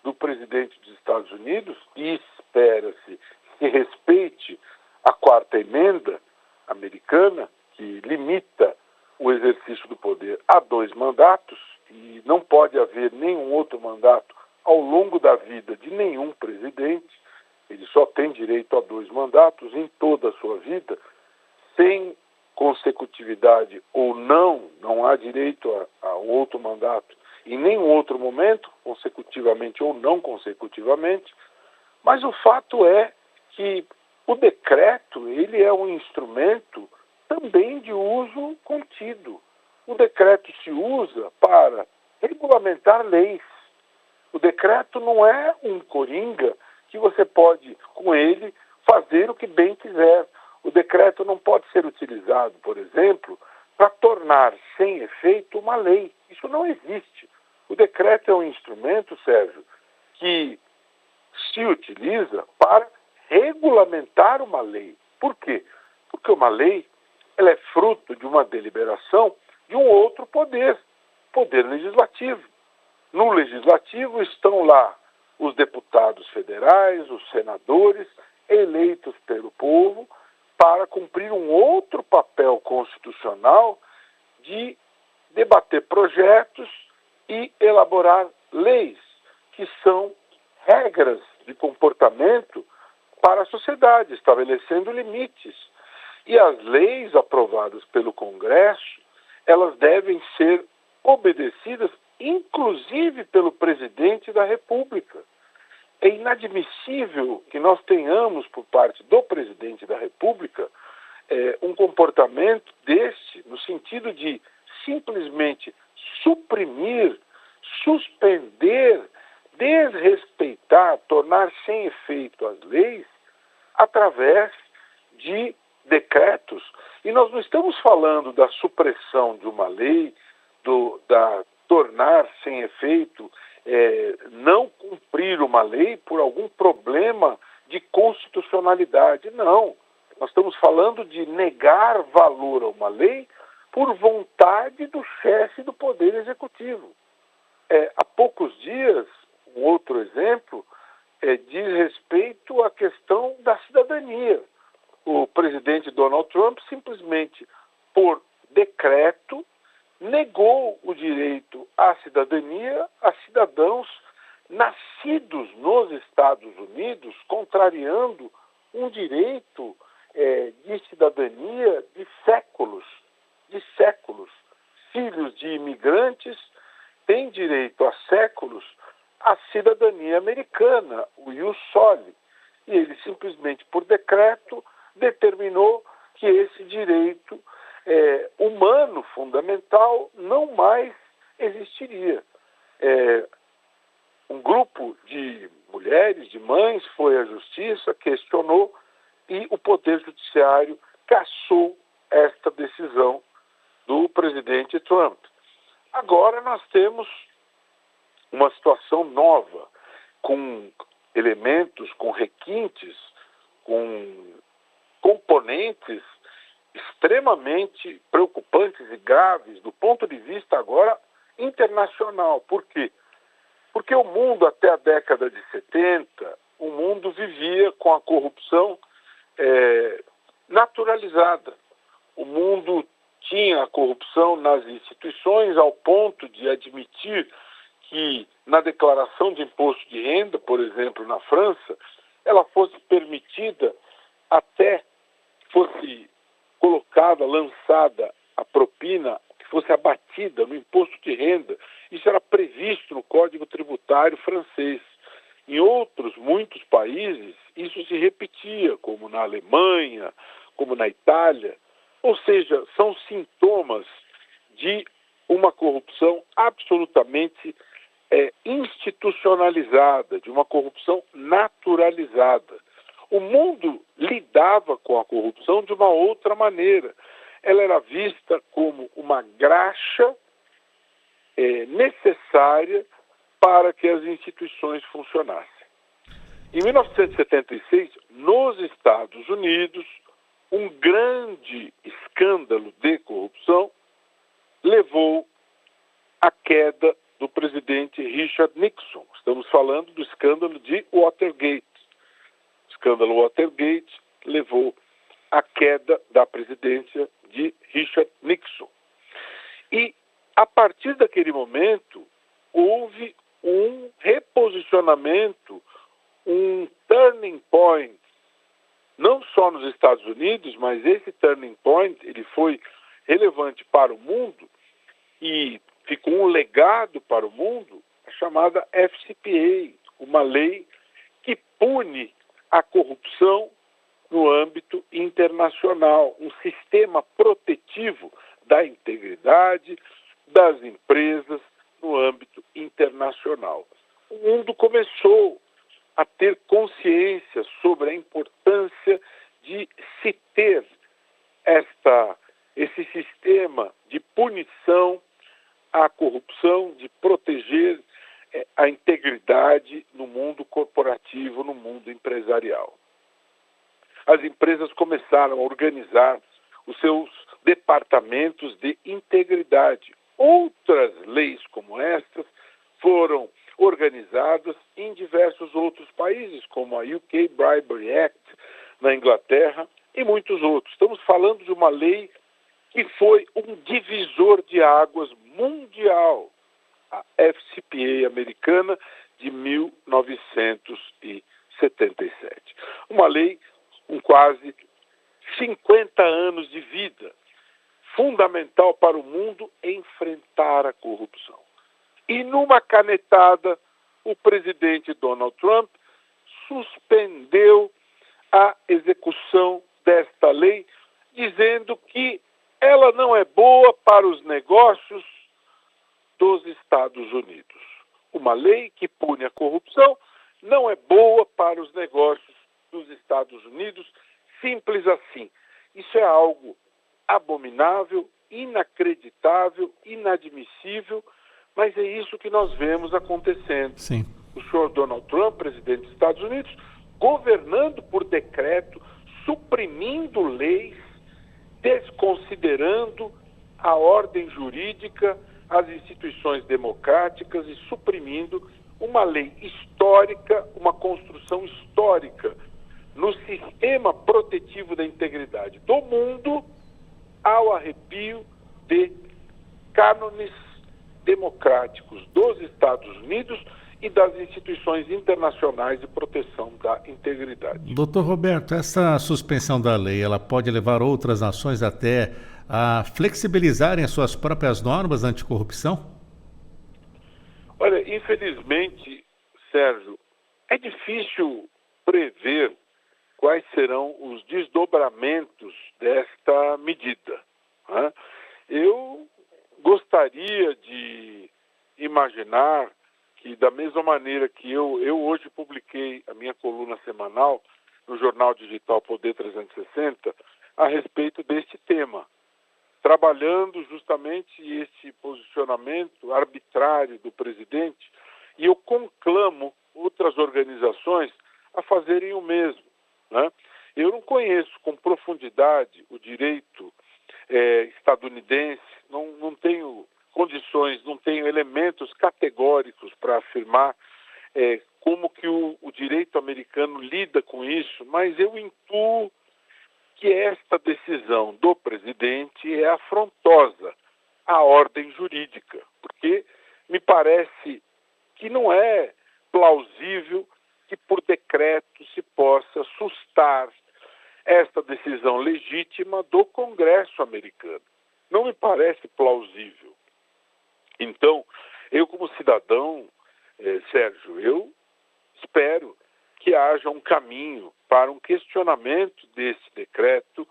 do presidente dos Estados Unidos, e espera-se que respeite a quarta emenda americana, que limita o exercício do poder a 2 mandatos, e não pode haver nenhum outro mandato ao longo da vida de nenhum presidente. Ele só tem direito a 2 mandatos em toda a sua vida, sem consecutividade ou não há direito a outro mandato em nenhum outro momento, consecutivamente ou não consecutivamente. Mas o fato é que o decreto, ele é um instrumento também de uso contido. O decreto se usa para regulamentar leis. O decreto não é um coringa que você pode, com ele, fazer o que bem quiser. O decreto não pode ser utilizado, por exemplo, para tornar sem efeito uma lei. Isso não existe. O decreto é um instrumento, Sérgio, que se utiliza para regulamentar uma lei. Por quê? Porque uma lei, ela é fruto de uma deliberação de um outro poder, poder legislativo. No legislativo estão lá os deputados federais, os senadores, eleitos pelo povo, para cumprir um outro papel constitucional de debater projetos e elaborar leis, que são regras de comportamento para a sociedade, estabelecendo limites. E as leis aprovadas pelo Congresso, elas devem ser obedecidas, inclusive pelo presidente da República. É inadmissível que nós tenhamos, por parte do presidente da República, um comportamento deste, no sentido de simplesmente suprimir, suspender, desrespeitar, tornar sem efeito as leis através de decretos. E nós não estamos falando da supressão de uma lei, da tornar sem efeito, não cumprir uma lei por algum problema de constitucionalidade. Não. Nós estamos falando de negar valor a uma lei por vontade do chefe do Poder Executivo. Há poucos dias, um outro exemplo diz respeito à questão da cidadania. O presidente Donald Trump simplesmente, por decreto, negou o direito à cidadania a cidadãos nascidos nos Estados Unidos, contrariando um direito de cidadania de séculos. Filhos de imigrantes têm direito há séculos à cidadania americana, o ius soli. E ele simplesmente, por decreto, determinou que esse direito humano fundamental não mais existiria. Um grupo de mulheres, de mães, foi à justiça, questionou e o Poder Judiciário cassou esta decisão do presidente Trump. Agora nós temos uma situação nova, com elementos, com requintes, com componentes extremamente preocupantes e graves do ponto de vista agora internacional. Por quê? Porque o mundo até a década de 70, o mundo vivia com a corrupção naturalizada. O mundo tinha a corrupção nas instituições ao ponto de admitir que na declaração de imposto de renda, por exemplo, na França, ela fosse permitida até fosse colocada, lançada a propina, que fosse abatida no imposto de renda. Isso era previsto no Código Tributário francês. Em muitos países, isso se repetia, como na Alemanha, como na Itália. Ou seja, são sintomas de uma corrupção absolutamente institucionalizada, de uma corrupção naturalizada. O mundo lidava com a corrupção de uma outra maneira. Ela era vista como uma graxa necessária para que as instituições funcionassem. Em 1976, nos Estados Unidos, um grande escândalo de corrupção levou à queda do presidente Richard Nixon. Estamos falando do escândalo de Watergate. O escândalo Watergate levou à queda da presidência de Richard Nixon. E, a partir daquele momento, houve um reposicionamento, um turning point, não só nos Estados Unidos, mas esse turning point ele foi relevante para o mundo e ficou um legado para o mundo, a chamada FCPA, uma lei que pune a corrupção no âmbito internacional, um sistema protetivo da integridade das empresas no âmbito internacional. O mundo começou a ter consciência sobre a importância de se ter esse sistema de punição à corrupção, de proteger a integridade no mundo corporativo, no mundo empresarial. As empresas começaram a organizar os seus departamentos de integridade. Outras leis como estas foram organizadas em diversos outros países, como a UK Bribery Act na Inglaterra e muitos outros. Estamos falando de uma lei que foi um divisor de águas mundial, a FCPA americana de 1977. Uma lei com quase 50 anos de vida, fundamental para o mundo enfrentar a corrupção. E numa canetada, o presidente Donald Trump suspendeu a execução desta lei, dizendo que ela não é boa para os negócios dos Estados Unidos. Uma lei que pune a corrupção não é boa para os negócios dos Estados Unidos, simples assim. Isso é algo abominável, inacreditável, inadmissível, mas é isso que nós vemos acontecendo. Sim. O senhor Donald Trump, presidente dos Estados Unidos, governando por decreto, suprimindo leis, desconsiderando a ordem jurídica, as instituições democráticas e suprimindo uma lei histórica, uma construção histórica no sistema protetivo da integridade do mundo, ao arrepio de cânones democráticos dos Estados Unidos e das instituições internacionais de proteção da integridade. Doutor Roberto, essa suspensão da lei, ela pode levar outras nações até a flexibilizarem as suas próprias normas anticorrupção? Olha, infelizmente, Sérgio, é difícil prever quais serão os desdobramentos desta medida, né? Eu gostaria de imaginar que, da mesma maneira que eu hoje publiquei a minha coluna semanal no jornal digital Poder 360 a respeito deste tema, trabalhando justamente esse posicionamento arbitrário do presidente, e eu conclamo outras organizações a fazerem o mesmo, né? Eu não conheço com profundidade o direito estadunidense, não tenho condições, não tenho elementos categóricos para afirmar como que o direito americano lida com isso, mas eu intuo que esta decisão do presidente é afrontosa à ordem jurídica, porque me parece que não é plausível que por decreto se possa sustar esta decisão legítima do Congresso americano. Não me parece plausível. Então, eu como cidadão, Sérgio, eu espero que haja um caminho para um questionamento desse decreto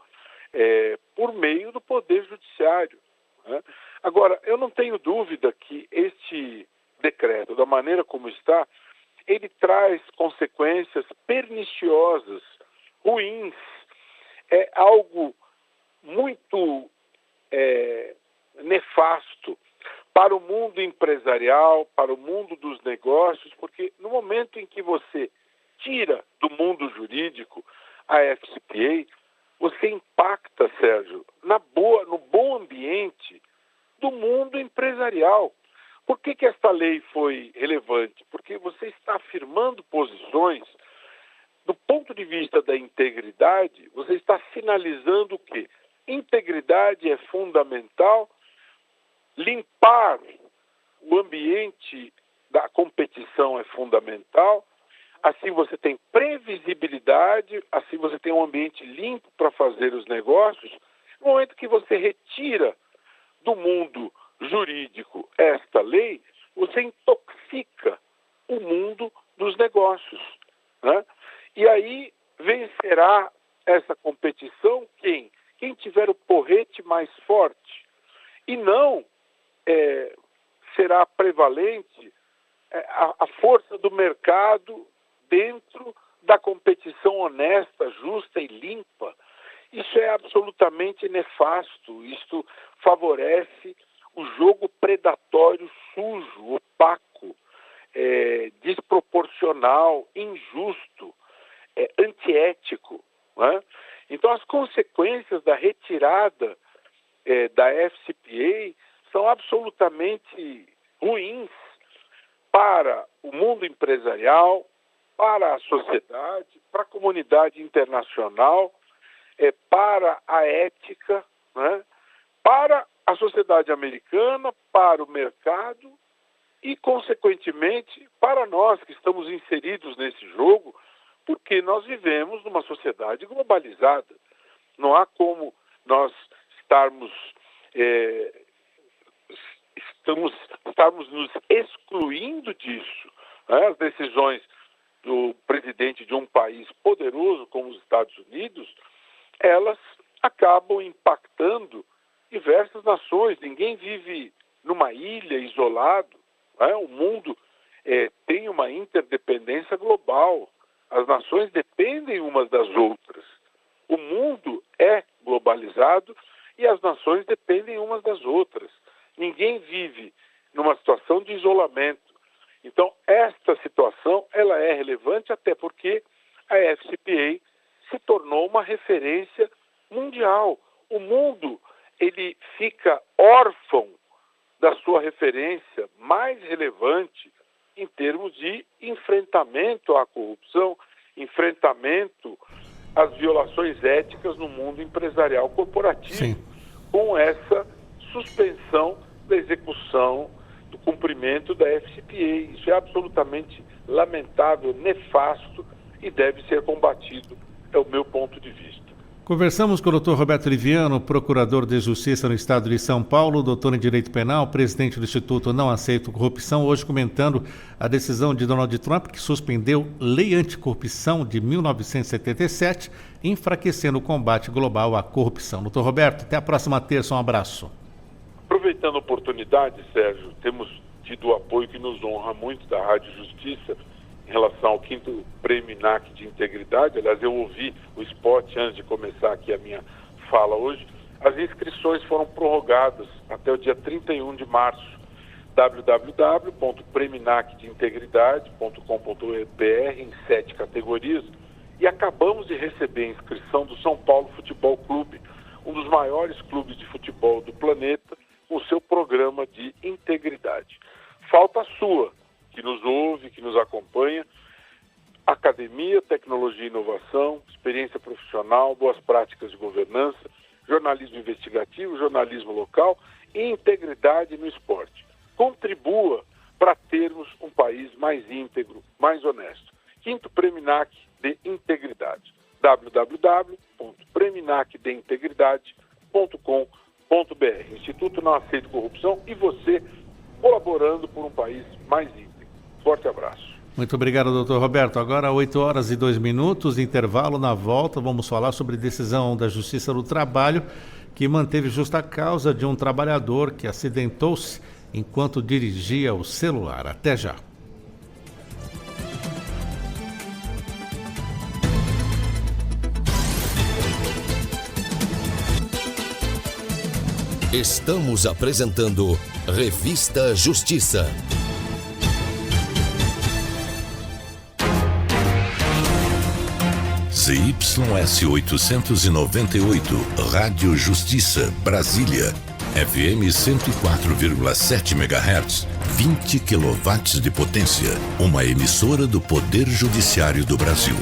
por meio do Poder Judiciário, né? Agora, eu não tenho dúvida que este decreto, da maneira como está, ele traz consequências perniciosas, ruins. É algo muito nefasto para o mundo empresarial, para o mundo dos negócios, porque no momento em que você tira do mundo jurídico a FCPA, você impacta, Sérgio, no bom ambiente do mundo empresarial. Por que esta lei foi relevante? Porque você está afirmando posições, do ponto de vista da integridade, você está sinalizando o quê? Integridade é fundamental, limpar o ambiente da competição é fundamental, assim você tem previsibilidade, assim você tem um ambiente limpo para fazer os negócios. No momento que você retira do mundo jurídico esta lei, você intoxica o mundo dos negócios, né? E aí vencerá essa competição quem? Quem tiver o porrete mais forte. E não será prevalente a força do mercado dentro da competição honesta, justa e limpa. Isso é absolutamente nefasto. Isto favorece o jogo predatório sujo, opaco, desproporcional, injusto, antiético, né? Então, as consequências da retirada da FCPA são absolutamente ruins para o mundo empresarial, para a sociedade, para a comunidade internacional, para a ética, né? Para a sociedade americana, para o mercado e, consequentemente, para nós que estamos inseridos nesse jogo, porque nós vivemos numa sociedade globalizada. Não há como nós estarmos nos excluindo disso, né? As decisões do presidente de um país poderoso como os Estados Unidos, elas acabam impactando diversas nações. Ninguém vive numa ilha isolado, né? O mundo tem uma interdependência global. As nações dependem umas das outras. O mundo é globalizado e as nações dependem umas das outras. Ninguém vive numa situação de isolamento. Então, esta situação ela é relevante até porque a FCPA se tornou uma referência mundial. O mundo ele fica órfão da sua referência mais relevante em termos de enfrentamento à corrupção, enfrentamento às violações éticas no mundo empresarial corporativo. Sim. Com essa suspensão da execução do cumprimento da FCPA. Isso é absolutamente lamentável, nefasto e deve ser combatido, é o meu ponto de vista. Conversamos com o Dr. Roberto Liviano, procurador de Justiça no Estado de São Paulo, doutor em Direito Penal, presidente do Instituto Não Aceito Corrupção, hoje comentando a decisão de Donald Trump, que suspendeu Lei Anticorrupção de 1977, enfraquecendo o combate global à corrupção. Dr. Roberto, até a próxima terça, um abraço. Aproveitando a oportunidade, Sérgio, temos tido o apoio que nos honra muito da Rádio Justiça em relação ao 5º Prêmio INAC de Integridade. Aliás, eu ouvi o spot antes de começar aqui a minha fala hoje. As inscrições foram prorrogadas até o dia 31 de março. www.preminacdeintegridade.com.br em 7 categorias. E acabamos de receber a inscrição do São Paulo Futebol Clube, um dos maiores clubes de futebol do planeta, com o seu programa de integridade. Falta a sua, que nos ouve, que nos acompanha. Academia, tecnologia e inovação, experiência profissional, boas práticas de governança, jornalismo investigativo, jornalismo local e integridade no esporte. Contribua para termos um país mais íntegro, mais honesto. 5º Prêmio INAC de Integridade. www.preminacdeintegridade.com.br. Instituto Não Aceito Corrupção e você colaborando por um país mais íntegro. Forte abraço. Muito obrigado, doutor Roberto. Agora 8h02, intervalo. Na volta vamos falar sobre decisão da Justiça do Trabalho que manteve justa causa de um trabalhador que acidentou-se enquanto dirigia o celular. Até já. Estamos apresentando Revista Justiça. ZYS 898, Rádio Justiça, Brasília. FM 104,7 MHz, 20 kW de potência. Uma emissora do Poder Judiciário do Brasil.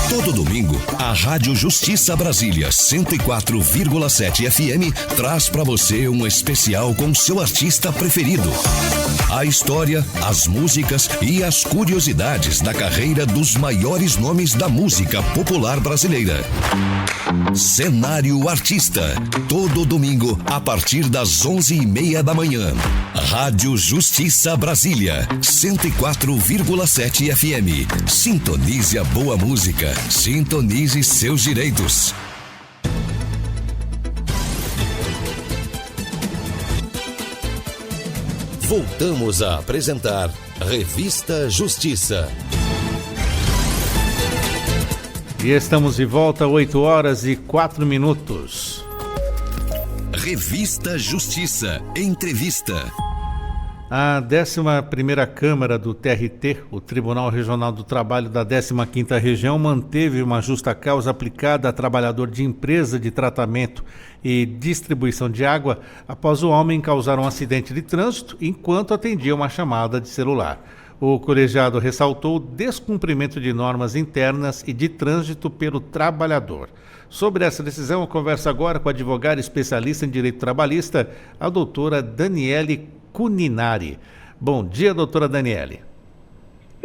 Todo domingo, a Rádio Justiça Brasília 104,7 FM traz para você um especial com seu artista preferido. A história, as músicas e as curiosidades da carreira dos maiores nomes da música popular brasileira. Cenário Artista, todo domingo a partir das 11h30 da manhã. Rádio Justiça Brasília 104,7 FM. Sintonize a boa música. Sintonize seus direitos. Voltamos a apresentar Revista Justiça. E estamos de volta, 8h04. Revista Justiça, entrevista. A 11ª Câmara do TRT, o Tribunal Regional do Trabalho da 15ª Região, manteve uma justa causa aplicada a trabalhador de empresa de tratamento e distribuição de água após o homem causar um acidente de trânsito enquanto atendia uma chamada de celular. O colegiado ressaltou o descumprimento de normas internas e de trânsito pelo trabalhador. Sobre essa decisão, eu converso agora com a advogada especialista em direito trabalhista, a doutora Daniele Cuninari. Bom dia, doutora Daniele.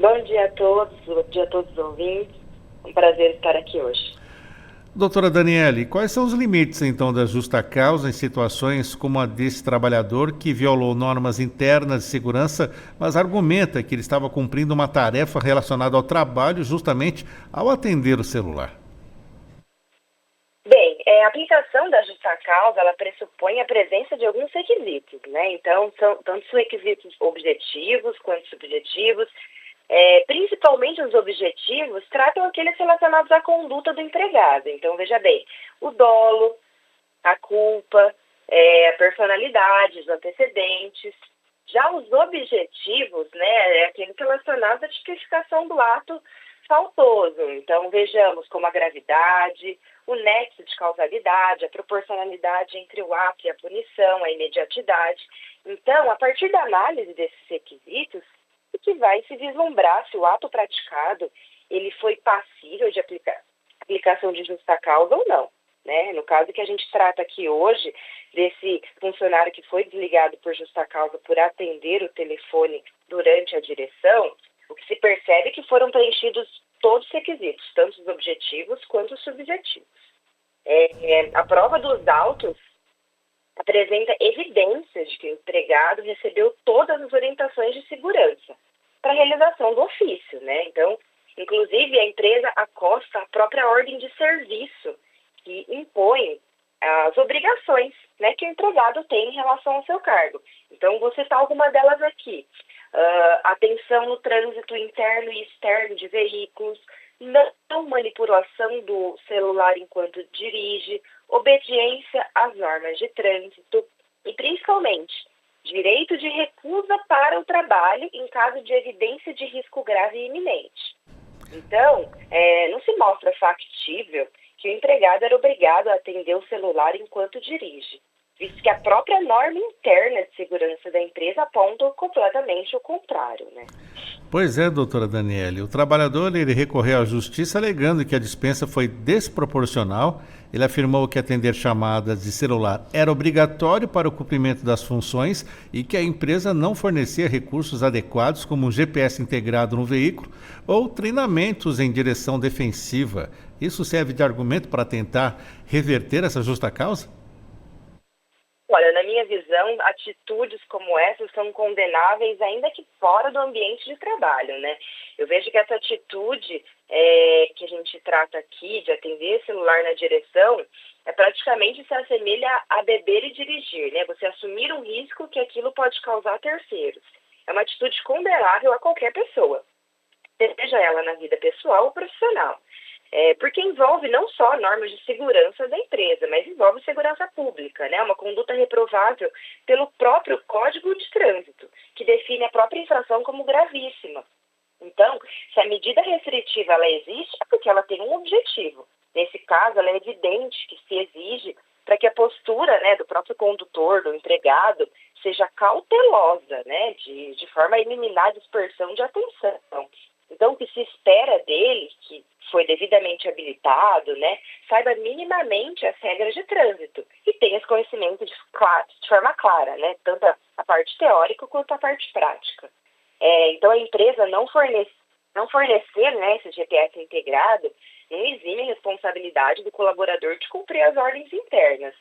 Bom dia a todos os ouvintes. Um prazer estar aqui hoje. Doutora Daniele, quais são os limites, então, da justa causa em situações como a desse trabalhador que violou normas internas de segurança, mas argumenta que ele estava cumprindo uma tarefa relacionada ao trabalho justamente ao atender o celular? A aplicação da justa causa, ela pressupõe a presença de alguns requisitos, né? Então, são tanto requisitos objetivos quanto subjetivos. Principalmente os objetivos tratam aqueles relacionados à conduta do empregado. Então, veja bem, o dolo, a culpa, a personalidade, os antecedentes. Já os objetivos, né, aqueles relacionados à tipificação do ato faltoso. Então, vejamos como a gravidade, o nexo de causalidade, a proporcionalidade entre o ato e a punição, a imediatidade. Então, a partir da análise desses requisitos, é que vai se vislumbrar se o ato praticado ele foi passível de aplicação de justa causa ou não. Né? No caso que a gente trata aqui hoje, desse funcionário que foi desligado por justa causa por atender o telefone durante a direção, o que se percebe é que foram preenchidos todos os requisitos, tanto os objetivos quanto os subjetivos. A prova dos autos apresenta evidências de que o empregado recebeu todas as orientações de segurança para a realização do ofício, né? Então, inclusive, a empresa acosta a própria ordem de serviço que impõe as obrigações, né, que o empregado tem em relação ao seu cargo. Então, vou citar alguma delas aqui. Atenção no trânsito interno e externo de veículos, não manipulação do celular enquanto dirige, obediência às normas de trânsito e, principalmente, direito de recusa para o trabalho em caso de evidência de risco grave e iminente. Então, não se mostra factível que o empregado era obrigado a atender o celular enquanto dirige, visto que a própria norma interna de segurança da empresa aponta completamente o contrário, né? Pois é, doutora Daniele, o trabalhador ele recorreu à justiça alegando que a dispensa foi desproporcional. Ele afirmou que atender chamadas de celular era obrigatório para o cumprimento das funções e que a empresa não fornecia recursos adequados como um GPS integrado no veículo ou treinamentos em direção defensiva. Isso serve de argumento para tentar reverter essa justa causa? Olha, na minha visão, atitudes como essas são condenáveis ainda que fora do ambiente de trabalho, né? Eu vejo que essa atitude que a gente trata aqui, de atender celular na direção, praticamente se assemelha a beber e dirigir, né? Você assumir um risco que aquilo pode causar a terceiros. É uma atitude condenável a qualquer pessoa, seja ela na vida pessoal ou profissional. Porque envolve não só normas de segurança da empresa, mas envolve segurança pública, né? Uma conduta reprovável pelo próprio Código de Trânsito, que define a própria infração como gravíssima. Então, se a medida restritiva ela existe, é porque ela tem um objetivo. Nesse caso, ela é evidente que se exige para que a postura, né, do próprio condutor, do empregado, seja cautelosa, né, de forma a eliminar a dispersão de atenção. Então, o que se espera dele, que foi devidamente habilitado, né, saiba minimamente as regras de trânsito e tenha esse conhecimento de forma clara, né, tanto a parte teórica quanto a parte prática. Então, a empresa não fornecer, né, esse GPS integrado não exime a responsabilidade do colaborador de cumprir as ordens internas.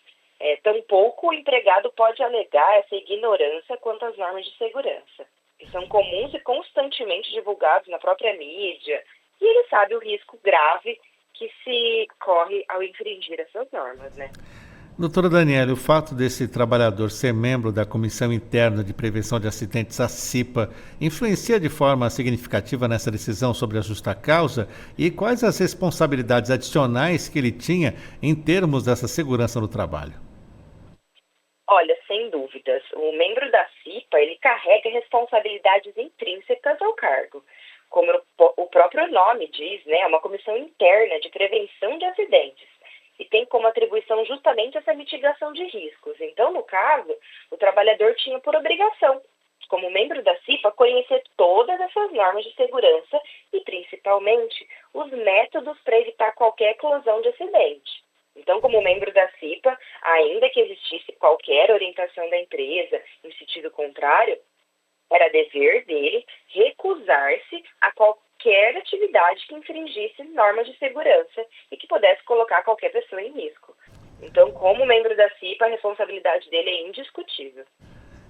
Tampouco o empregado pode alegar essa ignorância quanto às normas de segurança, que são comuns e constantemente divulgados na própria mídia, e ele sabe o risco grave que se corre ao infringir essas normas, né? Doutora Daniele, o fato desse trabalhador ser membro da Comissão Interna de Prevenção de Acidentes, a CIPA, influencia de forma significativa nessa decisão sobre a justa causa? E quais as responsabilidades adicionais que ele tinha em termos dessa segurança no trabalho? Olha, sem dúvidas, o membro da CIPA, ele carrega responsabilidades intrínsecas ao cargo. Como o próprio nome diz, né, é uma comissão interna de prevenção de acidentes e tem como atribuição justamente essa mitigação de riscos. Então, no caso, o trabalhador tinha por obrigação, como membro da CIPA, conhecer todas essas normas de segurança e, principalmente, os métodos para evitar qualquer eclosão de acidente. Então, como membro da CIPA, ainda que existisse qualquer orientação da empresa em sentido contrário, era dever dele recusar-se a qualquer atividade que infringisse normas de segurança e que pudesse colocar qualquer pessoa em risco. Então, como membro da CIPA, a responsabilidade dele é indiscutível.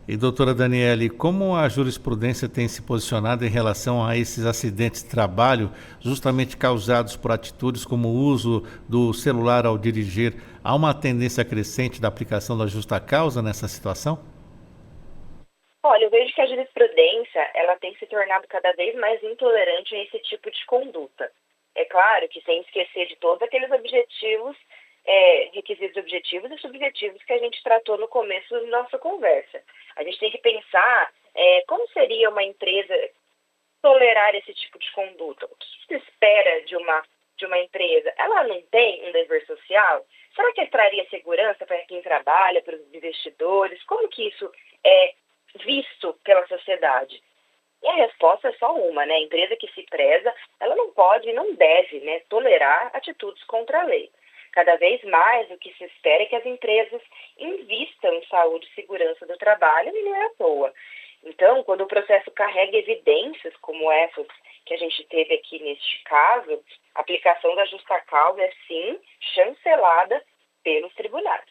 E doutora Daniele, como a jurisprudência tem se posicionado em relação a esses acidentes de trabalho, justamente causados por atitudes como o uso do celular ao dirigir? Há uma tendência crescente da aplicação da justa causa nessa situação? Olha, eu vejo que a jurisprudência ela tem se tornado cada vez mais intolerante a esse tipo de conduta. É claro que sem esquecer de todos aqueles objetivos, requisitos objetivos e subjetivos que a gente tratou no começo da nossa conversa. A gente tem que pensar como seria uma empresa tolerar esse tipo de conduta. O que se espera de uma empresa? Ela não tem um dever social? Será que traria segurança para quem trabalha, para os investidores? Como que isso é visto pela sociedade? E a resposta é só uma, né? A empresa que se preza, ela não pode e não deve, né, tolerar atitudes contra a lei. Cada vez mais o que se espera é que as empresas invistam em saúde e segurança do trabalho e não é à toa. Então, quando o processo carrega evidências como essas que a gente teve aqui neste caso, a aplicação da justa causa é sim chancelada pelos tribunais.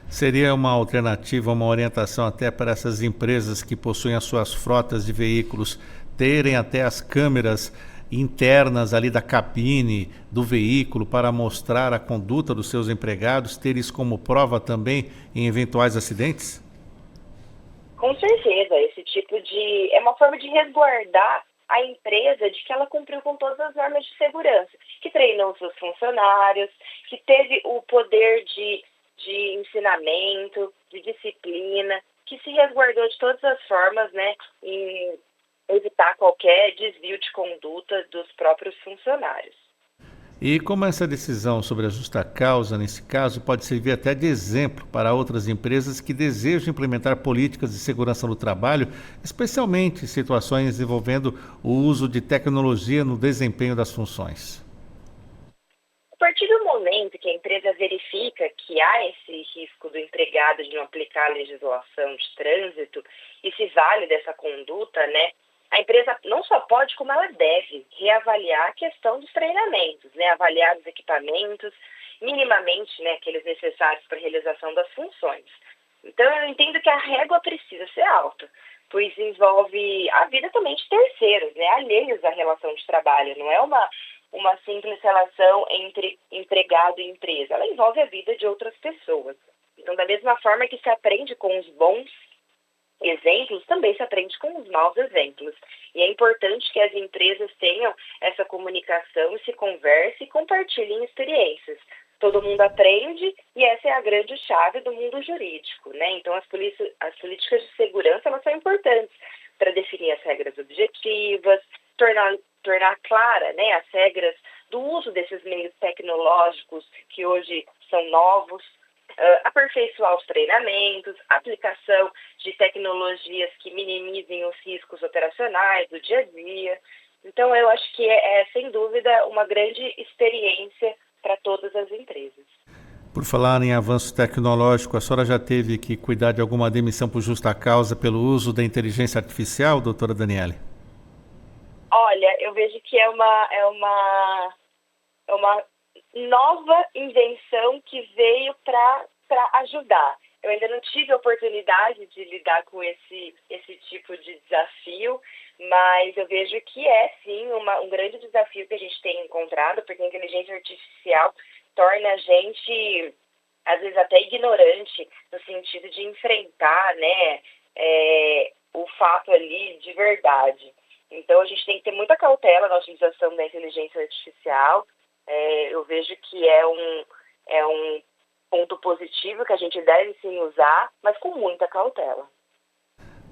Seria uma alternativa, uma orientação até para essas empresas que possuem as suas frotas de veículos terem até as câmeras internas ali da cabine do veículo para mostrar a conduta dos seus empregados, ter isso como prova também em eventuais acidentes? Com certeza, esse tipo é uma forma de resguardar a empresa de que ela cumpriu com todas as normas de segurança, que treinou seus funcionários, que teve o poder de ensinamento, de disciplina, que se resguardou de todas as formas, né, em evitar qualquer desvio de conduta dos próprios funcionários. E como essa decisão sobre a justa causa, nesse caso, pode servir até de exemplo para outras empresas que desejam implementar políticas de segurança no trabalho, especialmente em situações envolvendo o uso de tecnologia no desempenho das funções? A partir do momento que a empresa verifica que há esse risco do empregado de não aplicar a legislação de trânsito e se vale dessa conduta, né, a empresa não só pode, como ela deve reavaliar a questão dos treinamentos, né, avaliar os equipamentos, minimamente, né, aqueles necessários para a realização das funções. Então, eu entendo que a régua precisa ser alta, pois envolve a vida também de terceiros, né, alheios à relação de trabalho. Não é uma simples relação entre empregado e empresa, ela envolve a vida de outras pessoas. Então, da mesma forma que se aprende com os bons exemplos, também se aprende com os maus exemplos. E é importante que as empresas tenham essa comunicação e se conversem e compartilhem experiências. Todo mundo aprende e essa é a grande chave do mundo jurídico, né? Então, as políticas de segurança elas são importantes para definir as regras objetivas, tornar clara, né, as regras do uso desses meios tecnológicos que hoje são novos, aperfeiçoar os treinamentos, aplicação de tecnologias que minimizem os riscos operacionais do dia a dia. Então, eu acho que é sem dúvida, uma grande experiência para todas as empresas. Por falar em avanço tecnológico, a senhora já teve que cuidar de alguma demissão por justa causa pelo uso da inteligência artificial, doutora Daniele? Olha, eu vejo que é uma nova invenção que veio para ajudar. Eu ainda não tive a oportunidade de lidar com esse tipo de desafio, mas eu vejo que é sim um grande desafio que a gente tem encontrado, porque a inteligência artificial torna a gente, às vezes, até ignorante no sentido de enfrentar, né, o fato ali de verdade. Então, a gente tem que ter muita cautela na utilização da inteligência artificial. Eu vejo que é um ponto positivo que a gente deve sim usar, mas com muita cautela.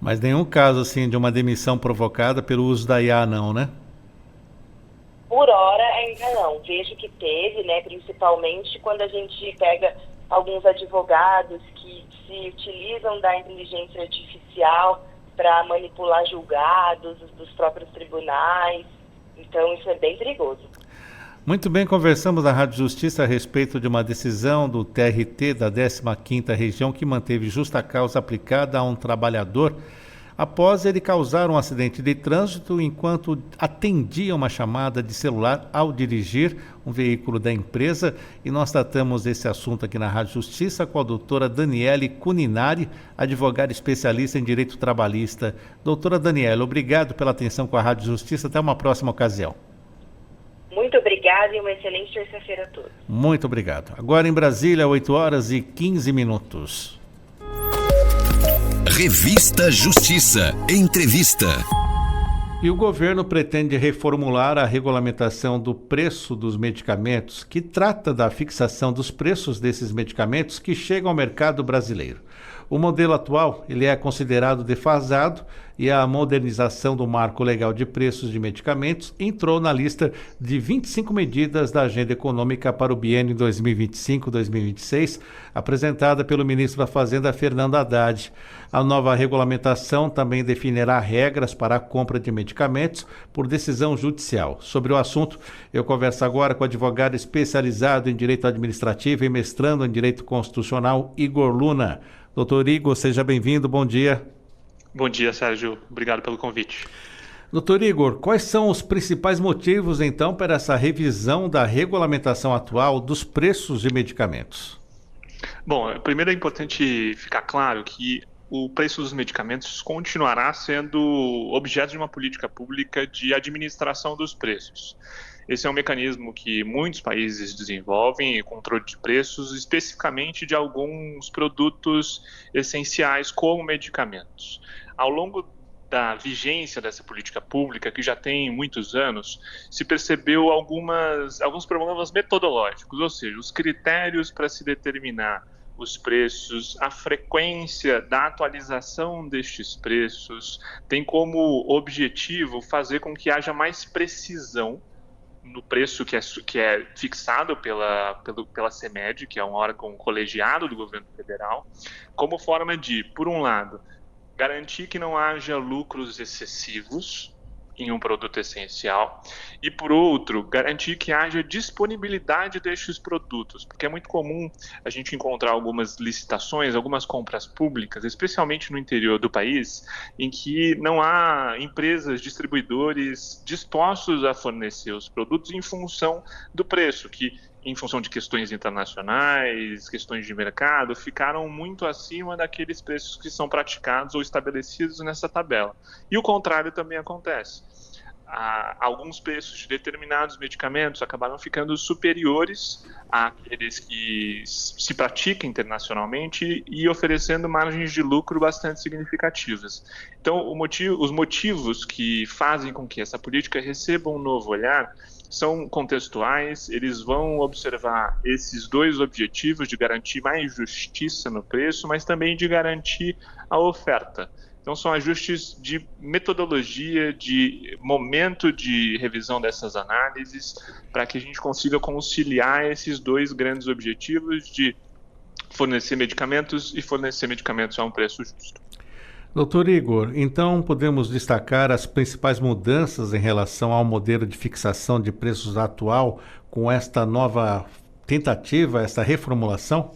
Mas nenhum caso assim de uma demissão provocada pelo uso da IA, não, né? Por hora ainda não. Vejo que teve, né? Principalmente quando a gente pega alguns advogados que se utilizam da inteligência artificial para manipular julgados dos próprios tribunais. Então isso é bem perigoso. Muito bem, conversamos na Rádio Justiça a respeito de uma decisão do TRT da 15ª Região que manteve justa causa aplicada a um trabalhador após ele causar um acidente de trânsito enquanto atendia uma chamada de celular ao dirigir um veículo da empresa. E nós tratamos esse assunto aqui na Rádio Justiça com a doutora Daniele Cuninari, advogada especialista em direito trabalhista. Doutora Daniele, obrigado pela atenção com a Rádio Justiça. Até uma próxima ocasião. Muito obrigada e uma excelente terça-feira a todos. Muito obrigado. Agora em Brasília, 8h15. Revista Justiça. Entrevista. E o governo pretende reformular a regulamentação do preço dos medicamentos, que trata da fixação dos preços desses medicamentos que chegam ao mercado brasileiro. O modelo atual ele é considerado defasado e a modernização do marco legal de preços de medicamentos entrou na lista de 25 medidas da Agenda Econômica para o biênio 2025-2026, apresentada pelo ministro da Fazenda, Fernando Haddad. A nova regulamentação também definirá regras para a compra de medicamentos por decisão judicial. Sobre o assunto, eu converso agora com o advogado especializado em Direito Administrativo e mestrando em Direito Constitucional, Igor Luna. Doutor Igor, seja bem-vindo, bom dia. Bom dia, Sérgio. Obrigado pelo convite. Doutor Igor, quais são os principais motivos, então, para essa revisão da regulamentação atual dos preços de medicamentos? Bom, primeiro é importante ficar claro que o preço dos medicamentos continuará sendo objeto de uma política pública de administração dos preços. Esse é um mecanismo que muitos países desenvolvem, controle de preços, especificamente de alguns produtos essenciais, como medicamentos. Ao longo da vigência dessa política pública, que já tem muitos anos, se percebeu alguns problemas metodológicos, ou seja, os critérios para se determinar os preços, a frequência da atualização destes preços, tem como objetivo fazer com que haja mais precisão no preço que é fixado pela CEMED, que é um órgão colegiado do governo federal, como forma de, por um lado, garantir que não haja lucros excessivos em um produto essencial e, por outro, garantir que haja disponibilidade destes produtos, porque é muito comum a gente encontrar algumas licitações, algumas compras públicas, especialmente no interior do país, em que não há empresas, distribuidores dispostos a fornecer os produtos em função do preço, que em função de questões internacionais, questões de mercado, ficaram muito acima daqueles preços que são praticados ou estabelecidos nessa tabela. E o contrário também acontece. Alguns preços de determinados medicamentos acabaram ficando superiores àqueles que se praticam internacionalmente e oferecendo margens de lucro bastante significativas. Então, os motivos que fazem com que essa política receba um novo olhar são contextuais, eles vão observar esses dois objetivos de garantir mais justiça no preço, mas também de garantir a oferta. Então são ajustes de metodologia, de momento de revisão dessas análises, para que a gente consiga conciliar esses dois grandes objetivos de fornecer medicamentos e fornecer medicamentos a um preço justo. Doutor Igor, então podemos destacar as principais mudanças em relação ao modelo de fixação de preços atual com esta nova tentativa, esta reformulação?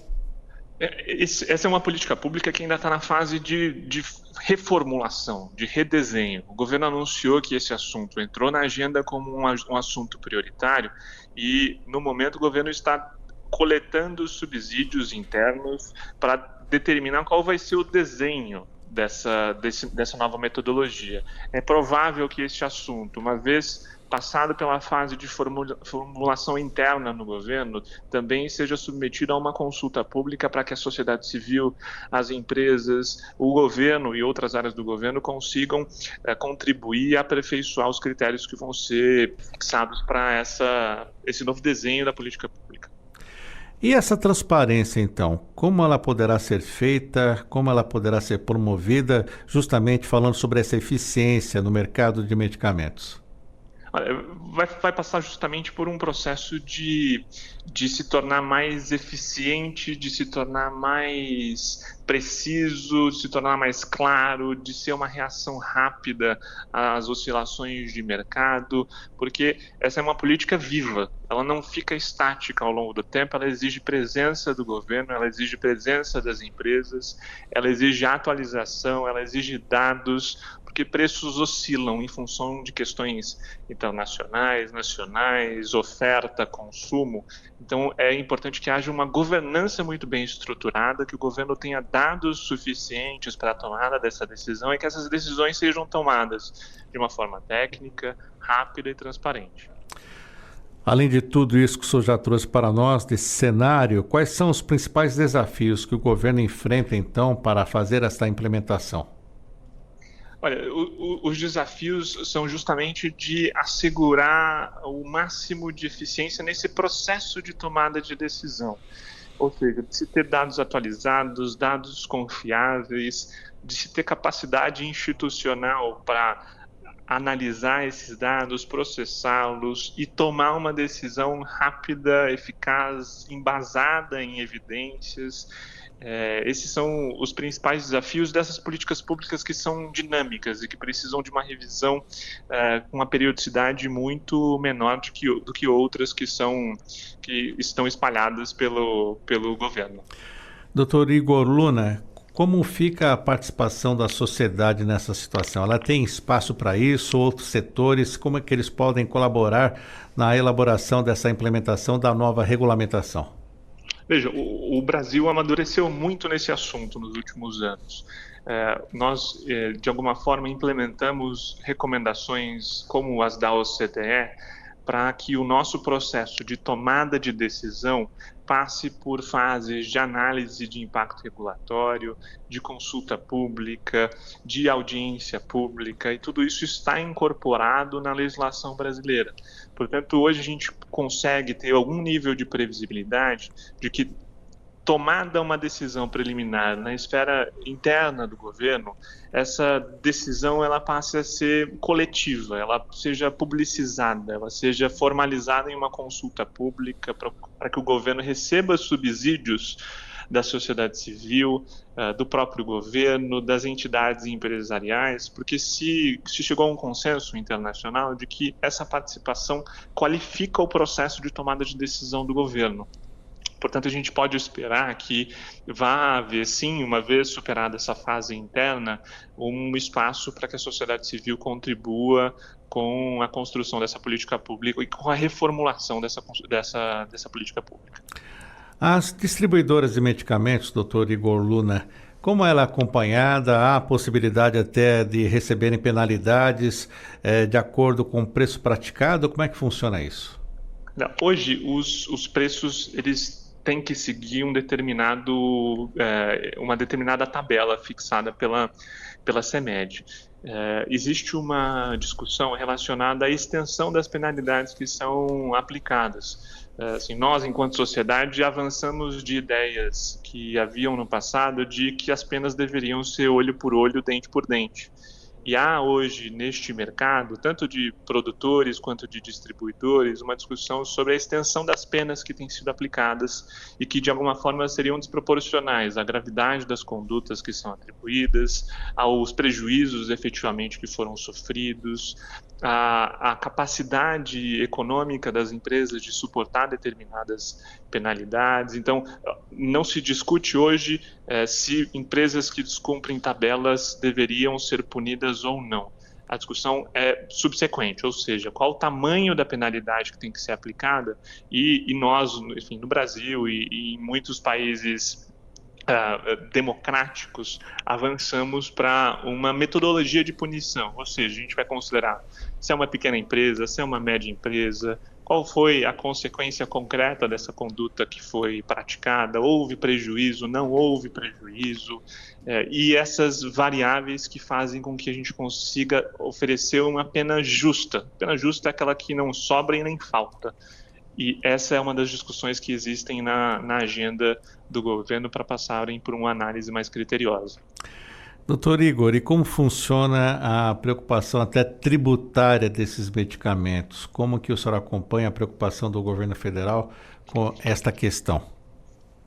Essa é uma política pública que ainda está na fase de reformulação, de redesenho. O governo anunciou que esse assunto entrou na agenda como um assunto prioritário e, no momento, o governo está coletando subsídios internos para determinar qual vai ser o desenho dessa nova metodologia. É provável que este assunto, uma vez passado pela fase de formulação interna no governo, também seja submetido a uma consulta pública para que a sociedade civil, as empresas, o governo e outras áreas do governo consigam contribuir e aperfeiçoar os critérios que vão ser fixados para esse novo desenho da política pública. E essa transparência, então, como ela poderá ser feita, como ela poderá ser promovida, justamente falando sobre essa eficiência no mercado de medicamentos? Vai passar justamente por um processo de se tornar mais eficiente, de se tornar mais preciso, de se tornar mais claro, de ser uma reação rápida às oscilações de mercado, porque essa é uma política viva, ela não fica estática ao longo do tempo, ela exige presença do governo, ela exige presença das empresas, ela exige atualização, ela exige dados, porque preços oscilam em função de questões internacionais, nacionais, oferta, consumo. Então, é importante que haja uma governança muito bem estruturada, que o governo tenha dados suficientes para a tomada dessa decisão e que essas decisões sejam tomadas de uma forma técnica, rápida e transparente. Além de tudo isso que o senhor já trouxe para nós, desse cenário, quais são os principais desafios que o governo enfrenta, então, para fazer essa implementação? Olha, os desafios são justamente de assegurar o máximo de eficiência nesse processo de tomada de decisão. Ou seja, de se ter dados atualizados, dados confiáveis, de se ter capacidade institucional para analisar esses dados, processá-los e tomar uma decisão rápida, eficaz, embasada em evidências. Esses são os principais desafios dessas políticas públicas que são dinâmicas e que precisam de uma revisão com uma periodicidade muito menor do que outras que estão espalhadas pelo governo. Dr. Igor Luna, como fica a participação da sociedade nessa situação? Ela tem espaço para isso? Outros setores, como é que eles podem colaborar na elaboração dessa implementação da nova regulamentação? Veja, o Brasil amadureceu muito nesse assunto nos últimos anos. Nós, de alguma forma, implementamos recomendações como as da OCDE para que o nosso processo de tomada de decisão passe por fases de análise de impacto regulatório, de consulta pública, de audiência pública, e tudo isso está incorporado na legislação brasileira. Portanto, hoje a gente consegue ter algum nível de previsibilidade de que, tomada uma decisão preliminar na esfera interna do governo, essa decisão ela passe a ser coletiva, ela seja publicizada, ela seja formalizada em uma consulta pública para que o governo receba subsídios da sociedade civil, do próprio governo, das entidades empresariais, porque se chegou a um consenso internacional de que essa participação qualifica o processo de tomada de decisão do governo. Portanto, a gente pode esperar que vá haver, sim, uma vez superada essa fase interna, um espaço para que a sociedade civil contribua com a construção dessa política pública e com a reformulação dessa política pública. As distribuidoras de medicamentos, doutor Igor Luna, como ela é acompanhada? Há possibilidade até de receberem penalidades de acordo com o preço praticado? Como é que funciona isso? Não, hoje, os preços, eles têm que seguir uma determinada tabela fixada pela CMED. Existe uma discussão relacionada à extensão das penalidades que são aplicadas. Nós, enquanto sociedade, avançamos de ideias que haviam no passado de que as penas deveriam ser olho por olho, dente por dente. E há hoje neste mercado, tanto de produtores quanto de distribuidores, uma discussão sobre a extensão das penas que têm sido aplicadas e que de alguma forma seriam desproporcionais à gravidade das condutas que são atribuídas, aos prejuízos efetivamente que foram sofridos, à capacidade econômica das empresas de suportar determinadas penalidades. Então, não se discute hoje se empresas que descumprem tabelas deveriam ser punidas ou não. A discussão é subsequente, ou seja, qual o tamanho da penalidade que tem que ser aplicada, e nós, enfim, no Brasil e em muitos países democráticos, avançamos para uma metodologia de punição, ou seja, a gente vai considerar se é uma pequena empresa, se é uma média empresa, qual foi a consequência concreta dessa conduta que foi praticada, houve prejuízo, não houve prejuízo, e essas variáveis que fazem com que a gente consiga oferecer uma pena justa. Pena justa é aquela que não sobra e nem falta. E essa é uma das discussões que existem na agenda do governo para passarem por uma análise mais criteriosa. Doutor Igor, e como funciona a preocupação até tributária desses medicamentos? Como que o senhor acompanha a preocupação do governo federal com esta questão?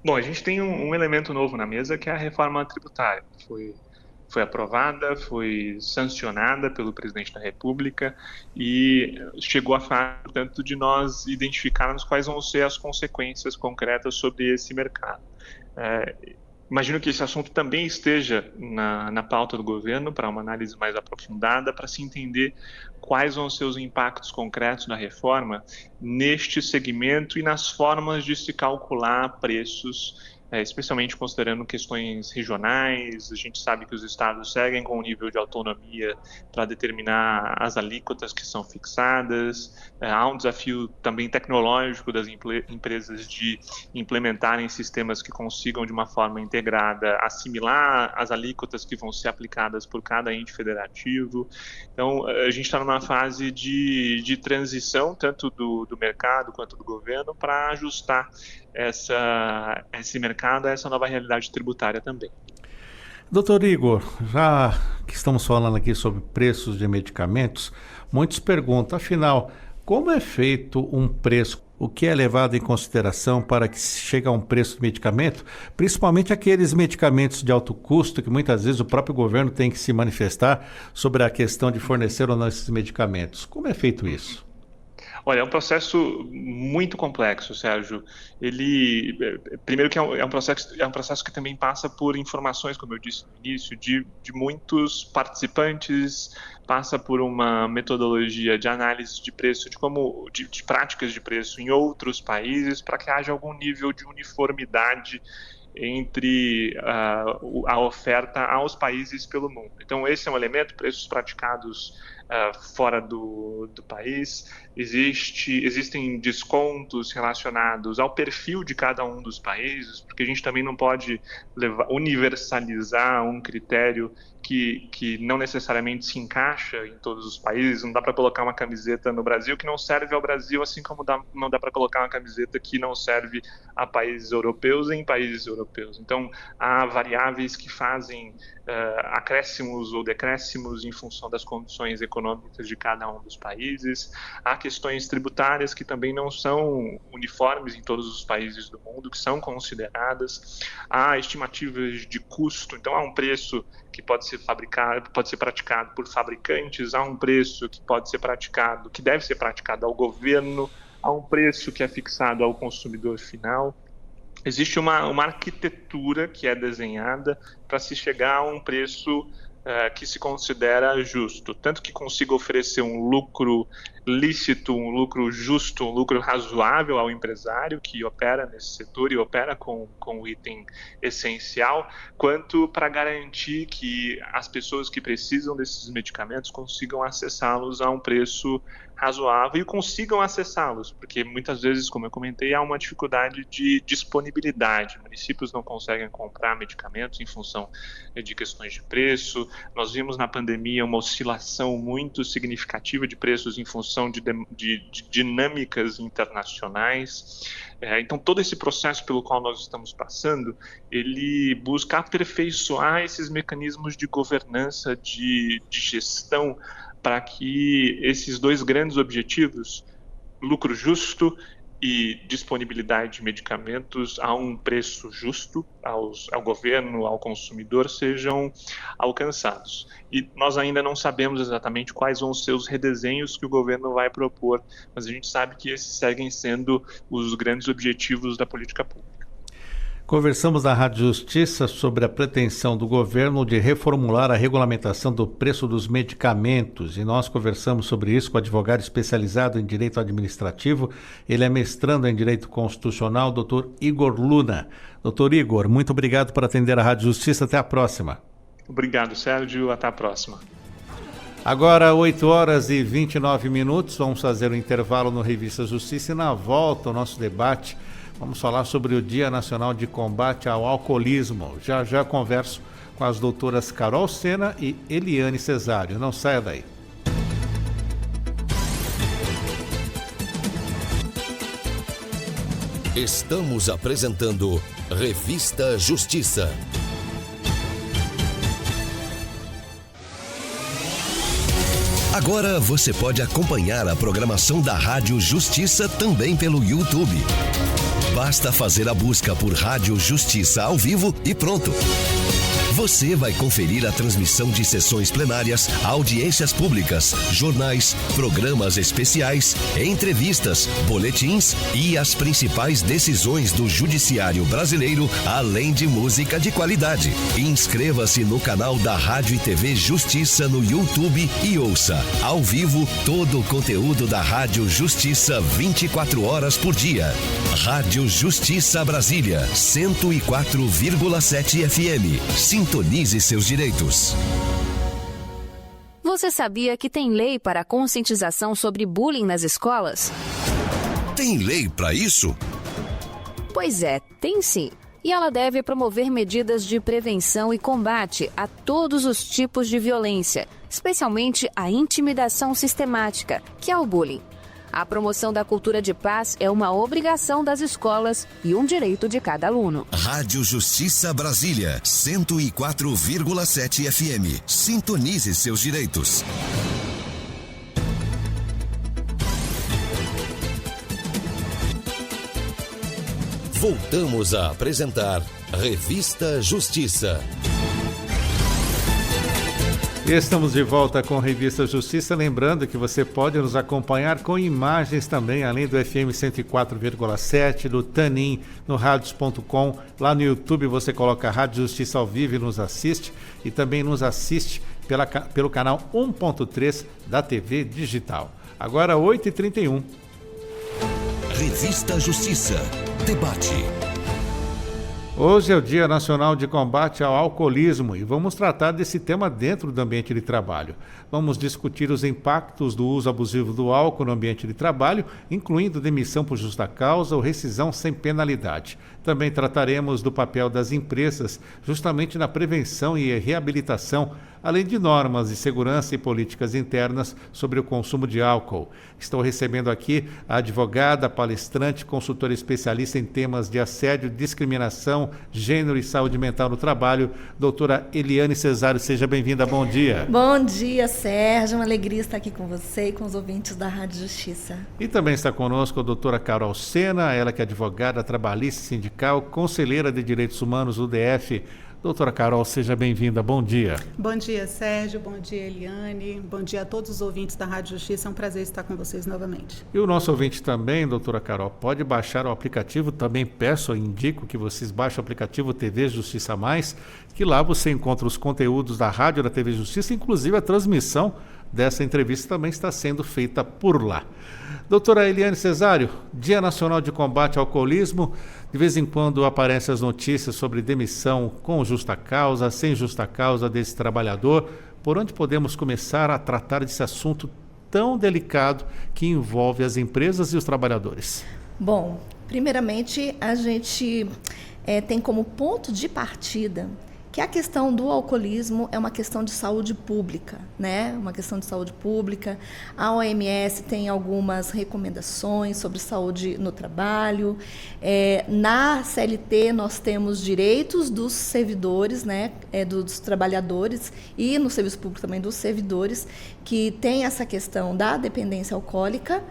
Bom, a gente tem um elemento novo na mesa, que é a reforma tributária. Foi aprovada, foi sancionada pelo presidente da República e chegou a fase, portanto, de nós identificarmos quais vão ser as consequências concretas sobre esse mercado. Imagino que esse assunto também esteja na pauta do governo para uma análise mais aprofundada, para se entender quais vão ser os impactos concretos da reforma neste segmento e nas formas de se calcular preços, especialmente considerando questões regionais. A gente sabe que os estados seguem com um nível de autonomia para determinar as alíquotas que são fixadas. Há um desafio também tecnológico das empresas de implementarem sistemas que consigam, de uma forma integrada, assimilar as alíquotas que vão ser aplicadas por cada ente federativo. Então, a gente está numa fase de transição, tanto do mercado quanto do governo, para ajustar esse mercado a essa nova realidade tributária também. Doutor Igor, já que estamos falando aqui sobre preços de medicamentos, muitos perguntam, afinal, como é feito um preço? O que é levado em consideração para que se chegue a um preço de medicamento, principalmente aqueles medicamentos de alto custo, que muitas vezes o próprio governo tem que se manifestar sobre a questão de fornecer ou não esses medicamentos. Como é feito isso? Olha, é um processo muito complexo, Sérgio. Primeiro que é um processo que também passa por informações, como eu disse no início, de muitos participantes, passa por uma metodologia de análise de preço, de práticas de preço em outros países, para que haja algum nível de uniformidade entre a oferta aos países pelo mundo. Então, esse é um elemento, preços praticados fora do país. Existem descontos relacionados ao perfil de cada um dos países, porque a gente também não pode universalizar um critério que não necessariamente se encaixa em todos os países. Não dá para colocar uma camiseta no Brasil que não serve ao Brasil, assim como não dá para colocar uma camiseta que não serve a países europeus em países europeus. Então, há variáveis que fazem acréscimos ou decréscimos em função das condições econômicas de cada um dos países. Há questões tributárias que também não são uniformes em todos os países do mundo, que são consideradas. Há estimativas de custo, então há um preço que pode ser praticado por fabricantes, há um preço que deve ser praticado ao governo, há um preço que é fixado ao consumidor final. Existe uma arquitetura que é desenhada para se chegar a um preço que se considera justo, tanto que consiga oferecer um lucro lícito, um lucro justo, um lucro razoável ao empresário que opera nesse setor e opera com o item essencial, quanto para garantir que as pessoas que precisam desses medicamentos consigam acessá-los a um preço razoável e consigam acessá-los, porque muitas vezes, como eu comentei, há uma dificuldade de disponibilidade. Municípios não conseguem comprar medicamentos em função de questões de preço. Nós vimos na pandemia uma oscilação muito significativa de preços em função de dinâmicas internacionais. Então, todo esse processo pelo qual nós estamos passando, ele busca aperfeiçoar esses mecanismos de governança, de gestão, para que esses dois grandes objetivos, lucro justo e disponibilidade de medicamentos a um preço justo ao governo, ao consumidor, sejam alcançados. E nós ainda não sabemos exatamente quais vão ser os redesenhos que o governo vai propor, mas a gente sabe que esses seguem sendo os grandes objetivos da política pública. Conversamos na Rádio Justiça sobre a pretensão do governo de reformular a regulamentação do preço dos medicamentos, e nós conversamos sobre isso com o advogado especializado em Direito Administrativo. Ele é mestrando em Direito Constitucional, Dr. Igor Luna. Dr. Igor, muito obrigado por atender a Rádio Justiça. Até a próxima. Obrigado, Sérgio. Até a próxima. Agora, 8h29. Vamos fazer um intervalo no Revista Justiça e na volta o nosso debate. Vamos falar sobre o Dia Nacional de Combate ao Alcoolismo. Já converso com as doutoras Carol Sena e Eliane Cesário. Não saia daí. Estamos apresentando Revista Justiça. Agora você pode acompanhar a programação da Rádio Justiça também pelo YouTube. Basta fazer a busca por Rádio Justiça ao vivo e pronto. Você vai conferir a transmissão de sessões plenárias, audiências públicas, jornais, programas especiais, entrevistas, boletins e as principais decisões do Judiciário brasileiro, além de música de qualidade. Inscreva-se no canal da Rádio e TV Justiça no YouTube e ouça, ao vivo, todo o conteúdo da Rádio Justiça 24 horas por dia. Rádio Justiça Brasília, 104,7 FM. Sintonize seus direitos. Você sabia que tem lei para a conscientização sobre bullying nas escolas? Tem lei para isso? Pois é, tem sim. E ela deve promover medidas de prevenção e combate a todos os tipos de violência, especialmente a intimidação sistemática, que é o bullying. A promoção da cultura de paz é uma obrigação das escolas e um direito de cada aluno. Rádio Justiça Brasília, 104,7 FM. Sintonize seus direitos. Voltamos a apresentar Revista Justiça. Estamos de volta com Revista Justiça, lembrando que você pode nos acompanhar com imagens também, além do FM 104,7, do Tanin, no radios.com, lá no YouTube você coloca Rádio Justiça ao vivo e nos assiste, e também nos assiste pelo canal 1.3 da TV Digital. Agora 8h31. Revista Justiça, debate. Hoje é o Dia Nacional de Combate ao Alcoolismo e vamos tratar desse tema dentro do ambiente de trabalho. Vamos discutir os impactos do uso abusivo do álcool no ambiente de trabalho, incluindo demissão por justa causa ou rescisão sem penalidade. Também trataremos do papel das empresas justamente na prevenção e reabilitação, além de normas de segurança e políticas internas sobre o consumo de álcool. Estou recebendo aqui a advogada, palestrante, consultora especialista em temas de assédio, discriminação, gênero e saúde mental no trabalho, doutora Eliane Cesário. Seja bem-vinda, bom dia. Bom dia, Sérgio. Uma alegria estar aqui com você e com os ouvintes da Rádio Justiça. E também está conosco a doutora Carol Sena, ela que é advogada trabalhista sindical, conselheira de Direitos Humanos do DF. Doutora Carol, seja bem-vinda. Bom dia. Bom dia, Sérgio. Bom dia, Eliane. Bom dia a todos os ouvintes da Rádio Justiça. É um prazer estar com vocês novamente. E o nosso ouvinte também, doutora Carol, pode baixar o aplicativo. Também peço, indico que vocês baixem o aplicativo TV Justiça Mais, que lá você encontra os conteúdos da rádio da TV Justiça, inclusive a transmissão dessa entrevista também está sendo feita por lá. Doutora Eliane Cesário, Dia Nacional de Combate ao Alcoolismo. De vez em quando aparecem as notícias sobre demissão com justa causa, sem justa causa desse trabalhador. Por onde podemos começar a tratar desse assunto tão delicado que envolve as empresas e os trabalhadores? Bom, primeiramente a gente tem como ponto de partida que a questão do alcoolismo é uma questão de saúde pública, né? Uma questão de saúde pública. A OMS tem algumas recomendações sobre saúde no trabalho. Na CLT nós temos direitos dos servidores, né? Dos trabalhadores, e no serviço público também dos servidores, que tem essa questão da dependência alcoólica.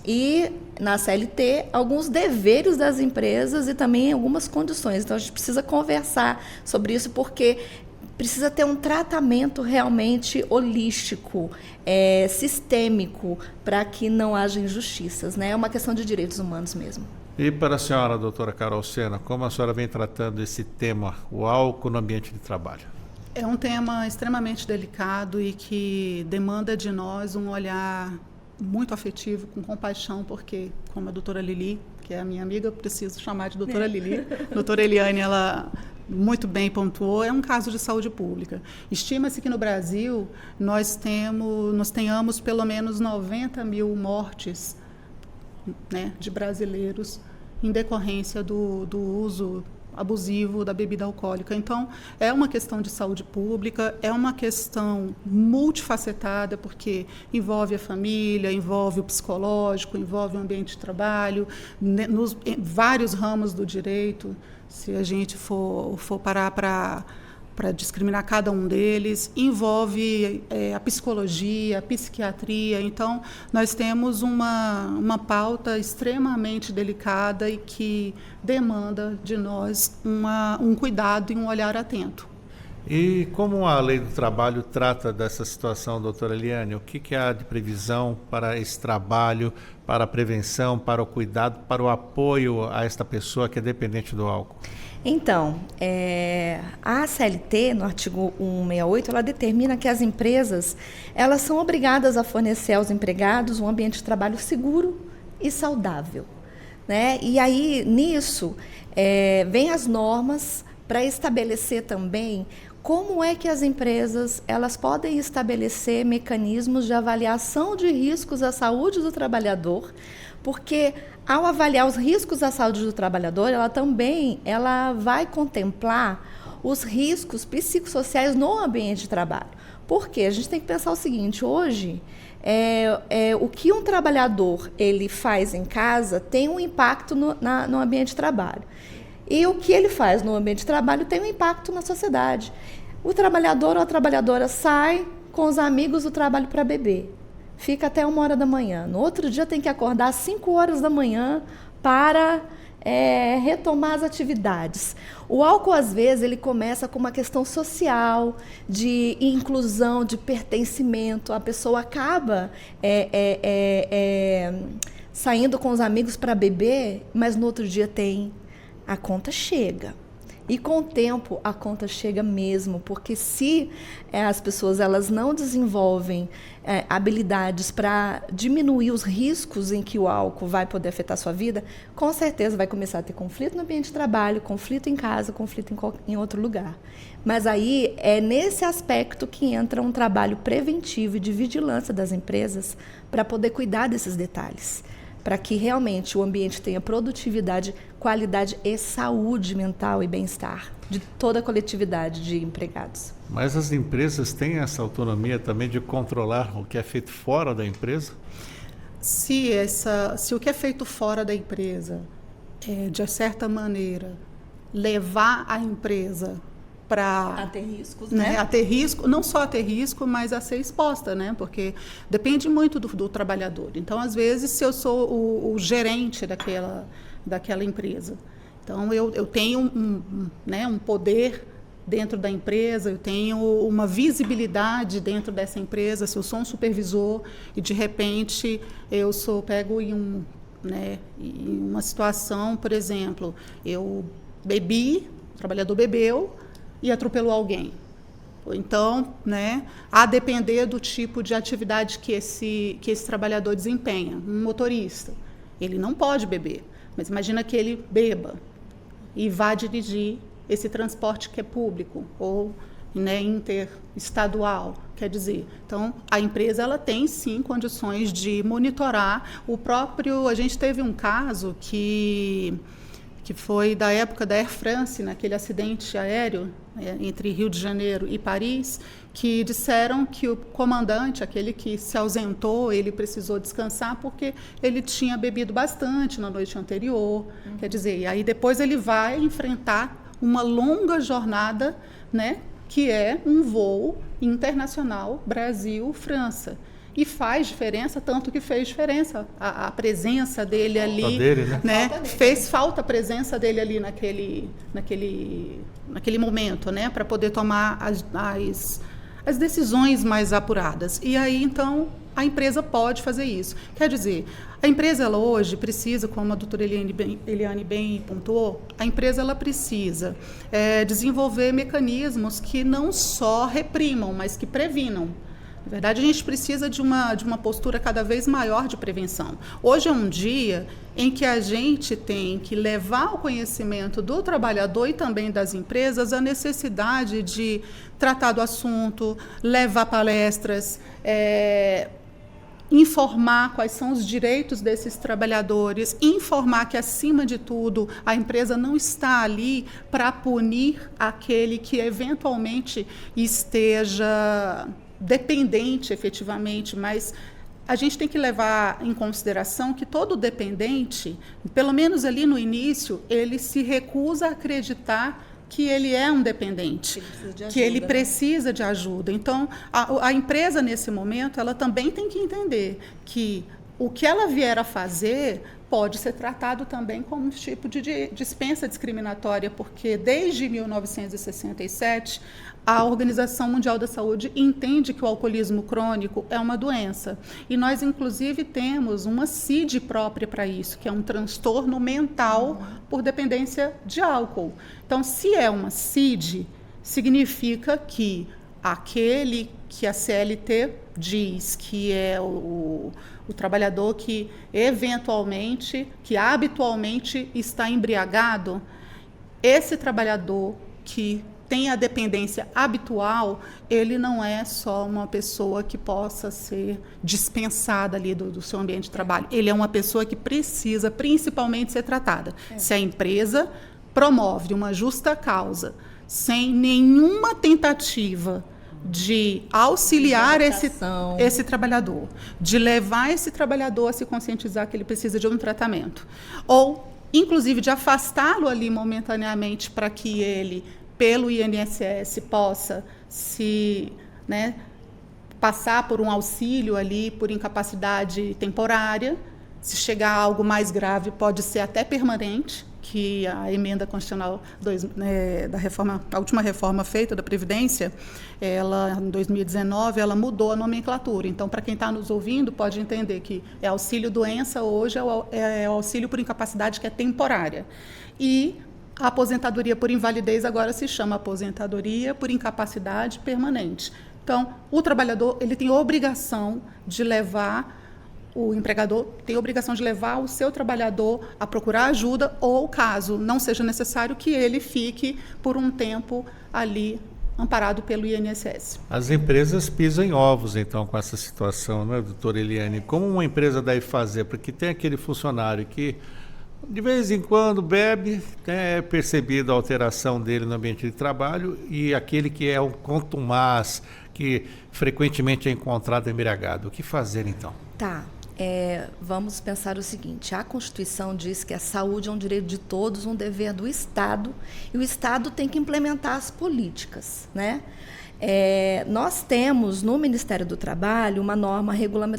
E na CLT, alguns deveres das empresas e também algumas condições. Então, a gente precisa conversar sobre isso, porque precisa ter um tratamento realmente holístico, sistêmico, para que não haja injustiças, né? É uma questão de direitos humanos mesmo. E para a senhora, doutora Carol Sena, como a senhora vem tratando esse tema, o álcool no ambiente de trabalho? É um tema extremamente delicado e que demanda de nós um olhar muito afetivo, com compaixão, porque, como a doutora Lili, que é a minha amiga, eu preciso chamar de doutora Lili, a doutora Eliane, ela muito bem pontuou, é um caso de saúde pública. Estima-se que no Brasil nós tenhamos pelo menos 90 mil mortes, né, de brasileiros em decorrência do uso abusivo da bebida alcoólica. Então, é uma questão de saúde pública, é uma questão multifacetada, porque envolve a família, envolve o psicológico, envolve o ambiente de trabalho, em vários ramos do direito. Se a gente for parar para para discriminar cada um deles, envolve a psicologia, a psiquiatria. Então, nós temos uma pauta extremamente delicada e que demanda de nós um cuidado e um olhar atento. E como a Lei do Trabalho trata dessa situação, doutora Eliane? O que há de previsão para esse trabalho, para a prevenção, para o cuidado, para o apoio a esta pessoa que é dependente do álcool? Então, a CLT, no artigo 168, ela determina que as empresas elas são obrigadas a fornecer aos empregados um ambiente de trabalho seguro e saudável, né? E aí, nisso, vem as normas para estabelecer também como é que as empresas elas podem estabelecer mecanismos de avaliação de riscos à saúde do trabalhador, porque ao avaliar os riscos à saúde do trabalhador, ela vai contemplar os riscos psicossociais no ambiente de trabalho. Por quê? A gente tem que pensar o seguinte: hoje, o que um trabalhador ele faz em casa tem um impacto no ambiente de trabalho. E o que ele faz no ambiente de trabalho tem um impacto na sociedade. O trabalhador ou a trabalhadora sai com os amigos do trabalho para beber. Fica até 1h da manhã. No outro dia tem que acordar às 5h da manhã para retomar as atividades. O álcool, às vezes, ele começa com uma questão social, de inclusão, de pertencimento. A pessoa acaba saindo com os amigos para beber, mas no outro dia a conta chega. E com o tempo a conta chega mesmo, porque se as pessoas elas não desenvolvem habilidades para diminuir os riscos em que o álcool vai poder afetar a sua vida, com certeza vai começar a ter conflito no ambiente de trabalho, conflito em casa, conflito em outro lugar. Mas aí é nesse aspecto que entra um trabalho preventivo e de vigilância das empresas para poder cuidar desses detalhes, para que realmente o ambiente tenha produtividade, qualidade e saúde mental e bem-estar de toda a coletividade de empregados. Mas as empresas têm essa autonomia também de controlar o que é feito fora da empresa? Se o que é feito fora da empresa, de certa maneira, levar a empresa a ter riscos, né? A ter risco, não só a ter risco, mas a ser exposta, né? Porque depende muito do trabalhador. Então, às vezes, se eu sou o gerente daquela empresa, então eu tenho um poder dentro da empresa, eu tenho uma visibilidade dentro dessa empresa. Se eu sou um supervisor e, de repente, eu pego em uma situação, por exemplo, eu bebi, o trabalhador bebeu, e atropelou alguém. Então, a depender do tipo de atividade que esse trabalhador desempenha, um motorista, ele não pode beber, mas imagina que ele beba e vá dirigir esse transporte que é público ou interestadual, quer dizer. Então, a empresa ela tem sim condições de monitorar a gente teve um caso que foi da época da Air France, naquele acidente aéreo entre Rio de Janeiro e Paris, que disseram que o comandante, aquele que se ausentou, ele precisou descansar porque ele tinha bebido bastante na noite anterior. Quer dizer, e aí depois ele vai enfrentar uma longa jornada, que é um voo internacional Brasil-França. E faz diferença, tanto que fez diferença a presença dele ali, fez falta a presença dele ali naquele momento, para poder tomar as decisões mais apuradas. E aí, então, a empresa pode fazer isso. Quer dizer, a empresa ela hoje precisa, como a doutora Eliane bem pontuou, a empresa ela precisa desenvolver mecanismos que não só reprimam, mas que previnam. Na verdade, a gente precisa de uma postura cada vez maior de prevenção. Hoje é um dia em que a gente tem que levar ao conhecimento do trabalhador e também das empresas a necessidade de tratar do assunto, levar palestras, informar quais são os direitos desses trabalhadores, informar que, acima de tudo, a empresa não está ali para punir aquele que eventualmente esteja dependente efetivamente, mas a gente tem que levar em consideração que todo dependente, pelo menos ali no início, ele se recusa a acreditar que ele é um dependente, que ele precisa de ajuda. Então, a empresa, nesse momento, ela também tem que entender que o que ela vier a fazer pode ser tratado também como um tipo de dispensa discriminatória, porque desde 1967, a Organização Mundial da Saúde entende que o alcoolismo crônico é uma doença. E nós, inclusive, temos uma CID própria para isso, que é um transtorno mental por dependência de álcool. Então, se é uma CID, significa que aquele que a CLT diz que é o trabalhador que eventualmente, que habitualmente está embriagado, esse trabalhador que tem a dependência habitual, ele não é só uma pessoa que possa ser dispensada ali do seu ambiente de trabalho. Ele é uma pessoa que precisa principalmente ser tratada. Se a empresa promove uma justa causa, sem nenhuma tentativa de auxiliar esse trabalhador, de levar esse trabalhador a se conscientizar que ele precisa de um tratamento, ou, inclusive, de afastá-lo ali momentaneamente para que ele, pelo INSS, possa passar por um auxílio ali, por incapacidade temporária. Se chegar a algo mais grave, pode ser até permanente, que a emenda constitucional da última reforma feita da Previdência, ela, em 2019, ela mudou a nomenclatura. Então, para quem está nos ouvindo, pode entender que é auxílio-doença, hoje é o auxílio por incapacidade, que é temporária. E a aposentadoria por invalidez agora se chama aposentadoria por incapacidade permanente. Então, o trabalhador ele tem obrigação de levar, o empregador tem a obrigação de levar o seu trabalhador a procurar ajuda ou, caso não seja necessário, que ele fique por um tempo ali amparado pelo INSS. As empresas pisam em ovos, então, com essa situação, né, doutora Eliane? Como uma empresa deve fazer? Porque tem aquele funcionário que, de vez em quando, bebe, é percebida a alteração dele no ambiente de trabalho, e aquele que é um contumaz, que frequentemente é encontrado embriagado. O que fazer, então? Tá. Vamos pensar o seguinte: a Constituição diz que a saúde é um direito de todos, um dever do Estado, e o Estado tem que implementar as políticas, né? Nós temos no Ministério do Trabalho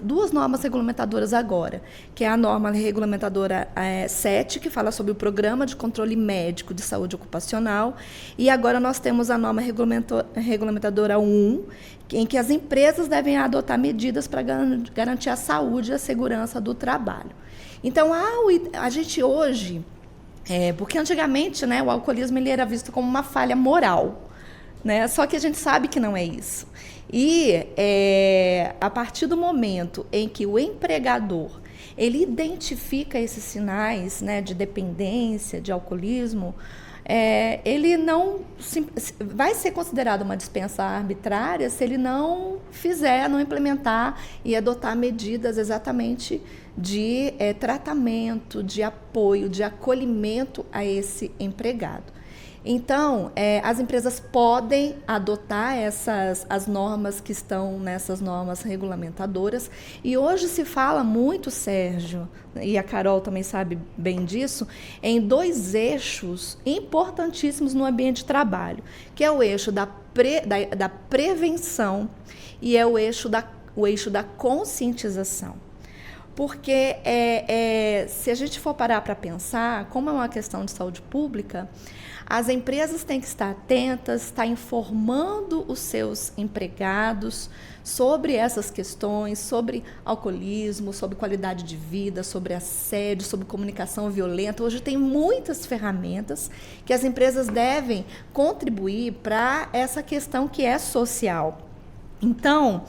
duas normas regulamentadoras agora, que é a norma regulamentadora 7, que fala sobre o Programa de Controle Médico de Saúde Ocupacional, e agora nós temos a norma regulamentadora 1, em que as empresas devem adotar medidas para garantir a saúde e a segurança do trabalho. Então, a gente hoje, porque antigamente, né, o alcoolismo ele era visto como uma falha moral, né? Só que a gente sabe que não é isso. E a partir do momento em que o empregador ele identifica esses sinais, né, de dependência, de alcoolismo, ele não vai ser considerado uma dispensa arbitrária se ele não implementar e adotar medidas exatamente de tratamento, de apoio, de acolhimento a esse empregado. Então, as empresas podem adotar as normas que estão nessas normas regulamentadoras. E hoje se fala muito, Sérgio, e a Carol também sabe bem disso, em dois eixos importantíssimos no ambiente de trabalho, que é o eixo da prevenção e é o eixo da conscientização. Porque se a gente for parar para pensar, como é uma questão de saúde pública, as empresas têm que estar atentas, estar informando os seus empregados sobre essas questões, sobre alcoolismo, sobre qualidade de vida, sobre assédio, sobre comunicação violenta. Hoje tem muitas ferramentas que as empresas devem contribuir para essa questão que é social. Então,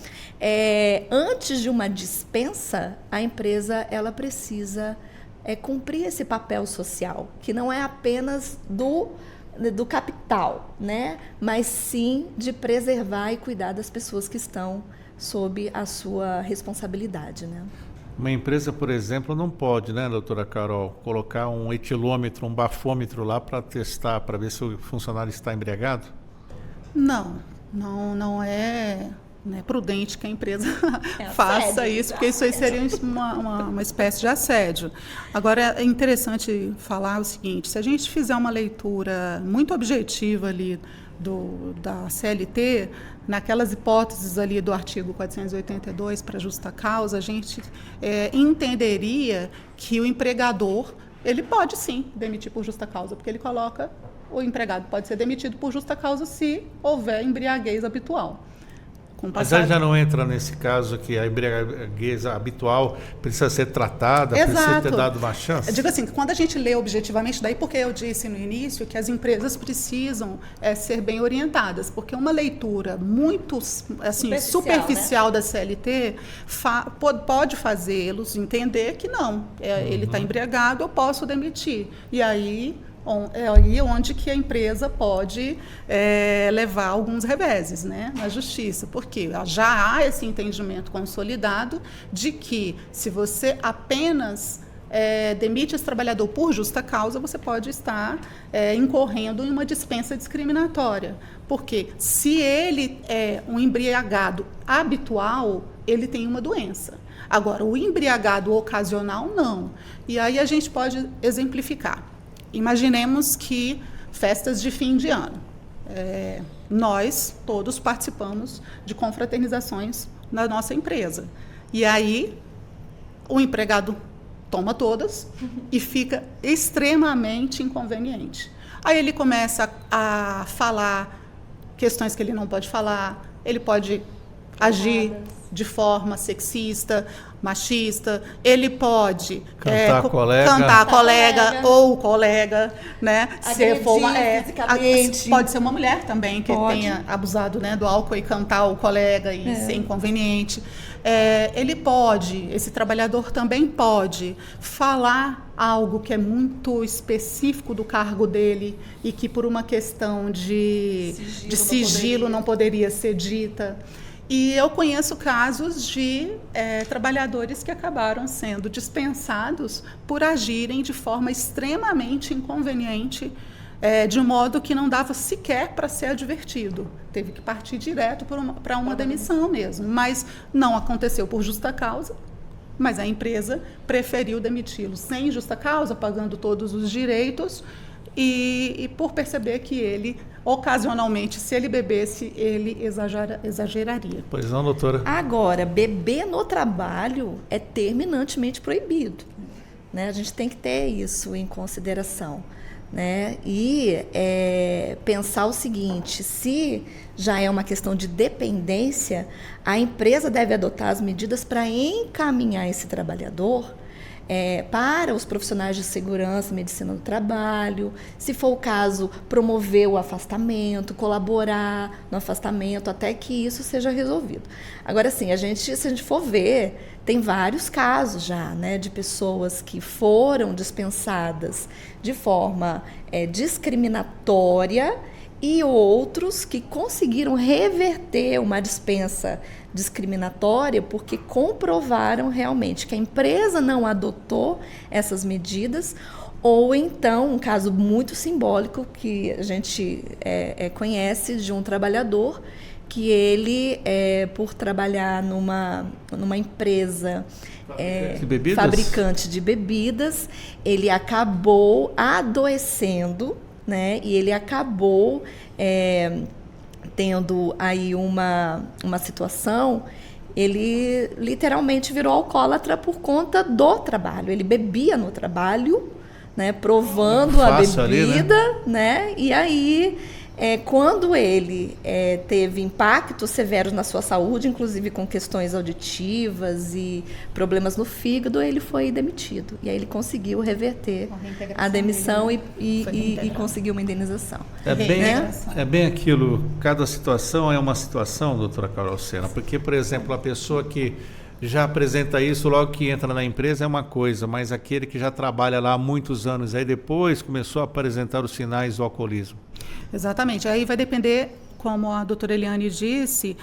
antes de uma dispensa, a empresa ela precisa cumprir esse papel social, que não é apenas do capital, né? Mas sim de preservar e cuidar das pessoas que estão sob a sua responsabilidade, né? Uma empresa, por exemplo, não pode, né, doutora Carol, colocar um etilômetro, um bafômetro lá para testar, para ver se o funcionário está embriagado? Não prudente que a empresa faça isso, porque isso aí seria uma espécie de assédio. Agora, é interessante falar o seguinte, se a gente fizer uma leitura muito objetiva ali da CLT, naquelas hipóteses ali do artigo 482 para justa causa, a gente entenderia que o empregador, ele pode sim demitir por justa causa, porque ele coloca o empregado pode ser demitido por justa causa se houver embriaguez habitual. Mas aí já não entra nesse caso que a embriaguez habitual precisa ser tratada, precisa ter dado uma chance? Eu digo assim, que quando a gente lê objetivamente, daí porque eu disse no início que as empresas precisam ser bem orientadas, porque uma leitura muito assim, superficial, né, da CLT pode fazê-los entender que não, ele está embriagado, eu posso demitir. E aí é aí onde que a empresa pode levar alguns reveses, né, na justiça, porque já há esse entendimento consolidado de que se você apenas demite esse trabalhador por justa causa, você pode estar incorrendo em uma dispensa discriminatória, porque se ele é um embriagado habitual, ele tem uma doença. Agora, o embriagado ocasional, não. E aí a gente pode exemplificar. Imaginemos que festas de fim de ano. Nós todos participamos de confraternizações na nossa empresa. E aí o empregado toma todas e fica extremamente inconveniente. Aí ele começa a falar questões que ele não pode falar, ele pode agir de forma sexista, machista, ele pode cantar a colega ou o colega, né? Se for fisicamente. Pode ser uma mulher também que tenha abusado, né, do álcool e cantar o colega e ser inconveniente. Ele pode, esse trabalhador também pode falar algo que é muito específico do cargo dele e que por uma questão de sigilo não poderia ser dita. E eu conheço casos de trabalhadores que acabaram sendo dispensados por agirem de forma extremamente inconveniente, de um modo que não dava sequer para ser advertido. Teve que partir direto para uma demissão mesmo. Mas não aconteceu por justa causa, mas a empresa preferiu demiti-lo sem justa causa, pagando todos os direitos, e por perceber que ele, ocasionalmente, se ele bebesse, ele exageraria. Pois não, doutora? Agora, beber no trabalho é terminantemente proibido, né? A gente tem que ter isso em consideração, né? E pensar o seguinte, se já é uma questão de dependência, a empresa deve adotar as medidas para encaminhar esse trabalhador para os profissionais de segurança, medicina do trabalho, se for o caso, promover o afastamento, colaborar no afastamento, até que isso seja resolvido. Agora, sim, se a gente for ver, tem vários casos já, né, de pessoas que foram dispensadas de forma discriminatória e outros que conseguiram reverter uma dispensa discriminatória porque comprovaram realmente que a empresa não adotou essas medidas, ou então um caso muito simbólico que a gente conhece de um trabalhador que ele, por trabalhar numa empresa fabricante de bebidas, ele acabou adoecendo, né? E ele acabou tendo aí uma situação, ele literalmente virou alcoólatra por conta do trabalho. Ele bebia no trabalho, né, provando a bebida, ali, né? E aí, quando ele teve impactos severos na sua saúde, inclusive com questões auditivas e problemas no fígado, ele foi demitido. E aí ele conseguiu reverter a demissão e conseguiu uma indenização. É bem aquilo, cada situação é uma situação, doutora Carol Sena, porque, por exemplo, a pessoa que já apresenta isso logo que entra na empresa é uma coisa, mas aquele que já trabalha lá há muitos anos, aí depois começou a apresentar os sinais do alcoolismo. Exatamente. Aí vai depender, como a doutora Eliane disse,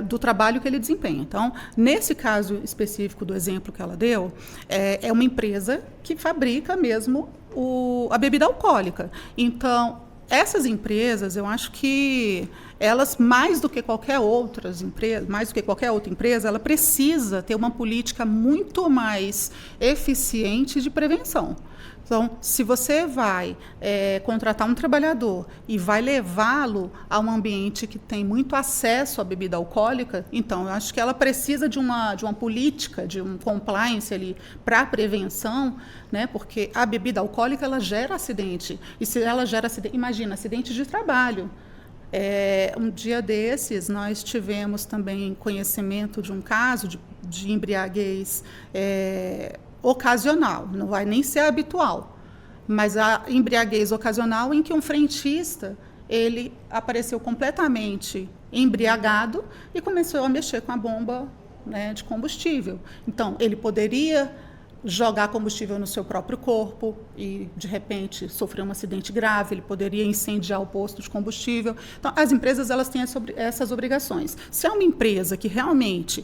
do trabalho que ele desempenha. Então, nesse caso específico do exemplo que ela deu, é uma empresa que fabrica mesmo a bebida alcoólica. Então, essas empresas, eu acho que elas, mais do que qualquer outra empresa, ela precisa ter uma política muito mais eficiente de prevenção. Então, se você vai contratar um trabalhador e vai levá-lo a um ambiente que tem muito acesso à bebida alcoólica, então, eu acho que ela precisa de uma política, de um compliance ali para a prevenção, né? Porque a bebida alcoólica, ela gera acidente. E se ela gera acidente, imagina, acidente de trabalho. Um dia desses, nós tivemos também conhecimento de um caso de embriaguez ocasional, não vai nem ser habitual, mas a embriaguez ocasional em que um frentista, ele apareceu completamente embriagado e começou a mexer com a bomba, né, de combustível. Então, ele poderia jogar combustível no seu próprio corpo e, de repente, sofrer um acidente grave, ele poderia incendiar o posto de combustível. Então, as empresas, elas têm essas obrigações. Se é uma empresa que realmente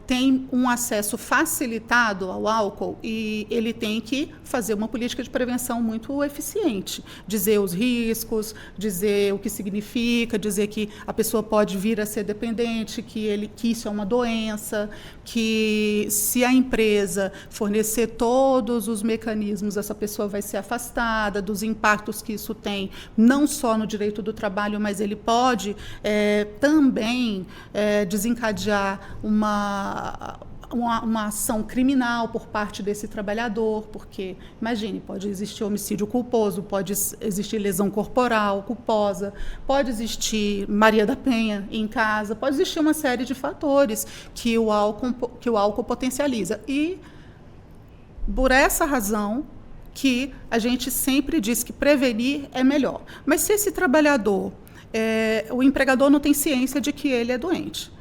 tem um acesso facilitado ao álcool, e ele tem que fazer uma política de prevenção muito eficiente, dizer os riscos, dizer o que significa, dizer que a pessoa pode vir a ser dependente, que isso é uma doença, que se a empresa fornecer todos os mecanismos, essa pessoa vai ser afastada, dos impactos que isso tem, não só no direito do trabalho, mas ele pode também desencadear uma ação criminal por parte desse trabalhador, porque, imagine, pode existir homicídio culposo, pode existir lesão corporal culposa, pode existir Maria da Penha em casa, pode existir uma série de fatores que o álcool potencializa. E, por essa razão, que a gente sempre diz que prevenir é melhor. Mas se esse trabalhador, o empregador não tem ciência de que ele é doente,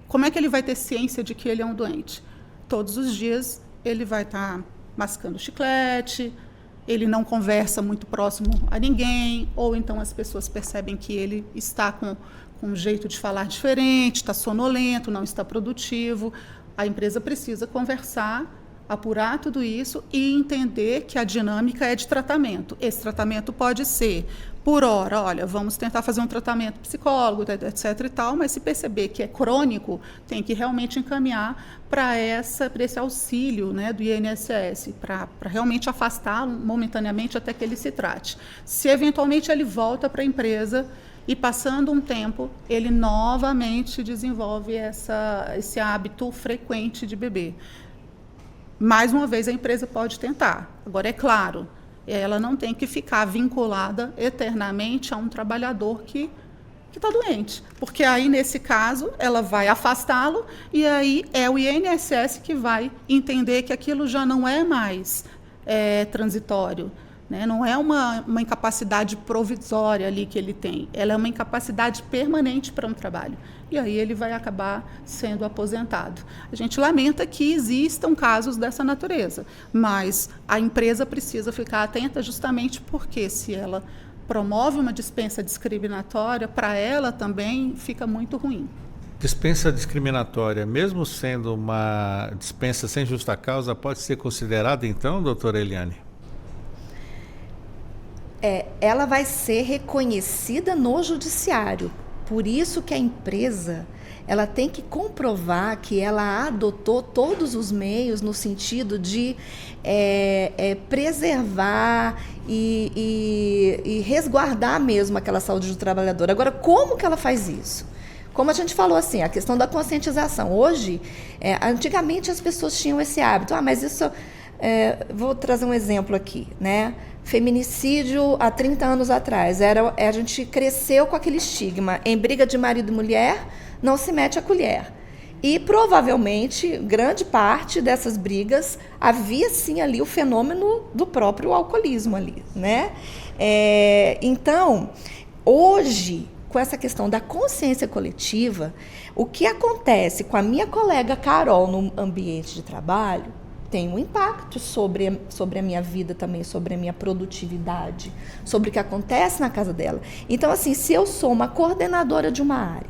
como é que ele vai ter ciência de que ele é um doente? Todos os dias ele vai estar mascando chiclete, ele não conversa muito próximo a ninguém, ou então as pessoas percebem que ele está com um jeito de falar diferente, está sonolento, não está produtivo. A empresa precisa conversar, apurar tudo isso e entender que a dinâmica é de tratamento. Esse tratamento pode ser por hora, olha, vamos tentar fazer um tratamento psicólogo, etc. e tal, mas se perceber que é crônico, tem que realmente encaminhar para esse auxílio, né, do INSS, para realmente afastá-lo momentaneamente até que ele se trate. Se eventualmente ele volta para a empresa e, passando um tempo, ele novamente desenvolve esse hábito frequente de beber. Mais uma vez, a empresa pode tentar. Agora, é claro, ela não tem que ficar vinculada eternamente a um trabalhador que está doente. Porque aí, nesse caso, ela vai afastá-lo e aí é o INSS que vai entender que aquilo já não é mais transitório, né? Não é uma incapacidade provisória ali que ele tem. Ela é uma incapacidade permanente para um trabalho. E aí ele vai acabar sendo aposentado. A gente lamenta que existam casos dessa natureza, mas a empresa precisa ficar atenta justamente porque, se ela promove uma dispensa discriminatória, para ela também fica muito ruim. Dispensa discriminatória, mesmo sendo uma dispensa sem justa causa, pode ser considerada então, doutora Eliane? Ela vai ser reconhecida no judiciário. Por isso que a empresa, ela tem que comprovar que ela adotou todos os meios no sentido de preservar e resguardar mesmo aquela saúde do trabalhador. Agora, como que ela faz isso? Como a gente falou, assim, a questão da conscientização. Hoje, antigamente as pessoas tinham esse hábito. Mas isso... vou trazer um exemplo aqui, né? Feminicídio há 30 anos atrás. A gente cresceu com aquele estigma. Em briga de marido e mulher, não se mete a colher. E, provavelmente, grande parte dessas brigas havia, sim, ali o fenômeno do próprio alcoolismo ali, né? Então, hoje, com essa questão da consciência coletiva, o que acontece com a minha colega Carol no ambiente de trabalho tem um impacto sobre a minha vida também, sobre a minha produtividade, sobre o que acontece na casa dela. Então, assim, se eu sou uma coordenadora de uma área,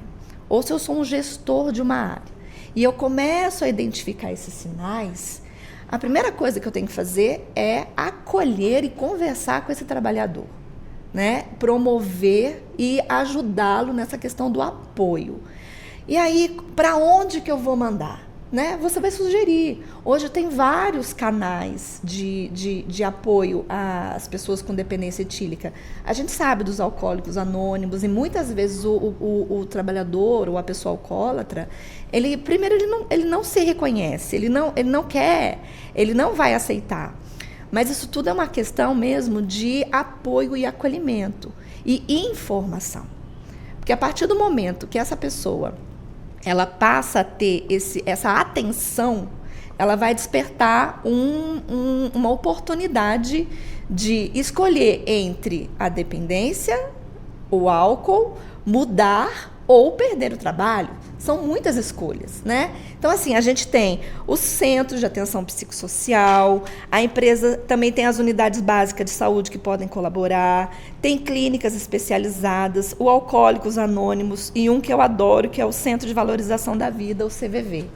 ou se eu sou um gestor de uma área, e eu começo a identificar esses sinais, a primeira coisa que eu tenho que fazer é acolher e conversar com esse trabalhador. né? Promover e ajudá-lo nessa questão do apoio. E aí, para onde que eu vou mandar? Né? Você vai sugerir. Hoje tem vários canais de apoio às pessoas com dependência etílica. A gente sabe dos alcoólicos anônimos e muitas vezes o trabalhador ou a pessoa alcoólatra, ele não se reconhece, ele não quer, ele não vai aceitar. Mas isso tudo é uma questão mesmo de apoio e acolhimento e informação. Porque a partir do momento que essa pessoa ela passa a ter essa atenção, ela vai despertar uma oportunidade de escolher entre a dependência, o álcool, mudar ou perder o trabalho. São muitas escolhas, né? Então, assim, a gente tem os centros de atenção psicossocial, a empresa também tem as unidades básicas de saúde que podem colaborar, tem clínicas especializadas, o Alcoólicos Anônimos e um que eu adoro, que é o Centro de Valorização da Vida, o CVV.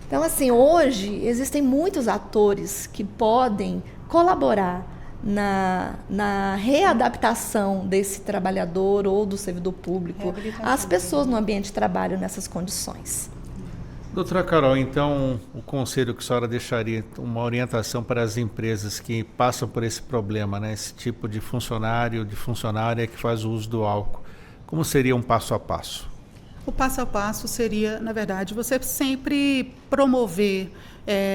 Então, assim, hoje existem muitos atores que podem colaborar na readaptação desse trabalhador ou do servidor público às pessoas no ambiente de trabalho nessas condições. Doutora Carol, então o conselho que a senhora deixaria, uma orientação para as empresas que passam por esse problema, né? Esse tipo de funcionário, de funcionária que faz o uso do álcool, como seria um passo a passo? O passo a passo seria, na verdade, você sempre promover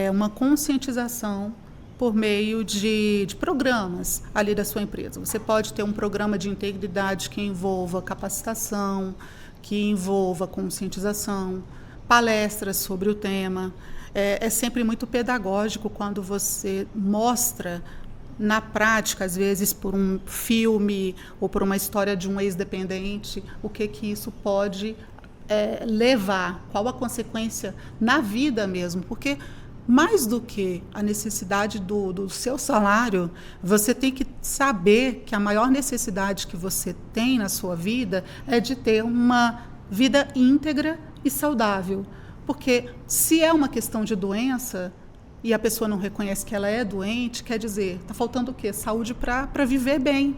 uma conscientização por meio de programas ali da sua empresa. Você pode ter um programa de integridade que envolva capacitação, que envolva conscientização, palestras sobre o tema. É sempre muito pedagógico quando você mostra na prática, às vezes por um filme ou por uma história de um ex-dependente, o que isso pode levar, qual a consequência na vida mesmo, porque mais do que a necessidade do seu salário, você tem que saber que a maior necessidade que você tem na sua vida é de ter uma vida íntegra e saudável. Porque se é uma questão de doença e a pessoa não reconhece que ela é doente, quer dizer, está faltando o quê? Saúde para viver bem.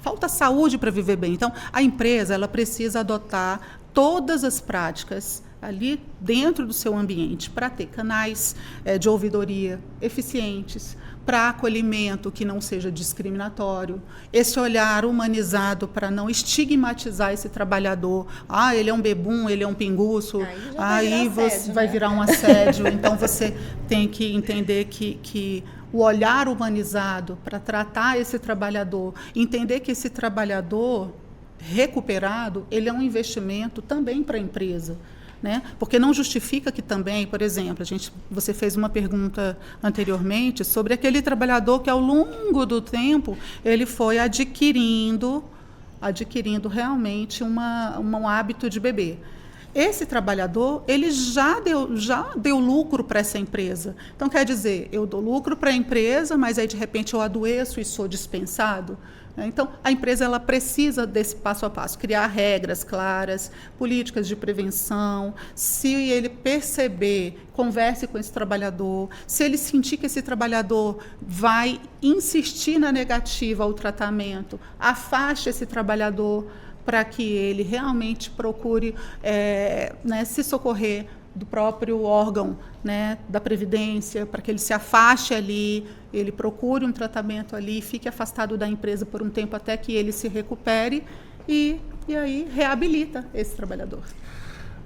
Falta saúde para viver bem. Então, a empresa ela precisa adotar todas as práticas ali dentro do seu ambiente, para ter canais de ouvidoria eficientes, para acolhimento que não seja discriminatório, esse olhar humanizado para não estigmatizar esse trabalhador. Ele é um bebum, ele é um pinguço, aí vai virar um assédio. Então, você tem que entender que o olhar humanizado para tratar esse trabalhador, entender que esse trabalhador recuperado, ele é um investimento também para a empresa. Né? Porque não justifica que também, por exemplo, você fez uma pergunta anteriormente sobre aquele trabalhador que ao longo do tempo ele foi adquirindo realmente um hábito de beber. Esse trabalhador ele já deu lucro para essa empresa. Então, quer dizer, eu dou lucro para a empresa, mas aí de repente eu adoeço e sou dispensado. Então, a empresa ela precisa desse passo a passo, criar regras claras, políticas de prevenção. Se ele perceber, converse com esse trabalhador. Se ele sentir que esse trabalhador vai insistir na negativa ao tratamento, afaste esse trabalhador para que ele realmente procure se socorrer do próprio órgão, né, da Previdência, para que ele se afaste ali, ele procure um tratamento ali, fique afastado da empresa por um tempo até que ele se recupere e aí reabilita esse trabalhador.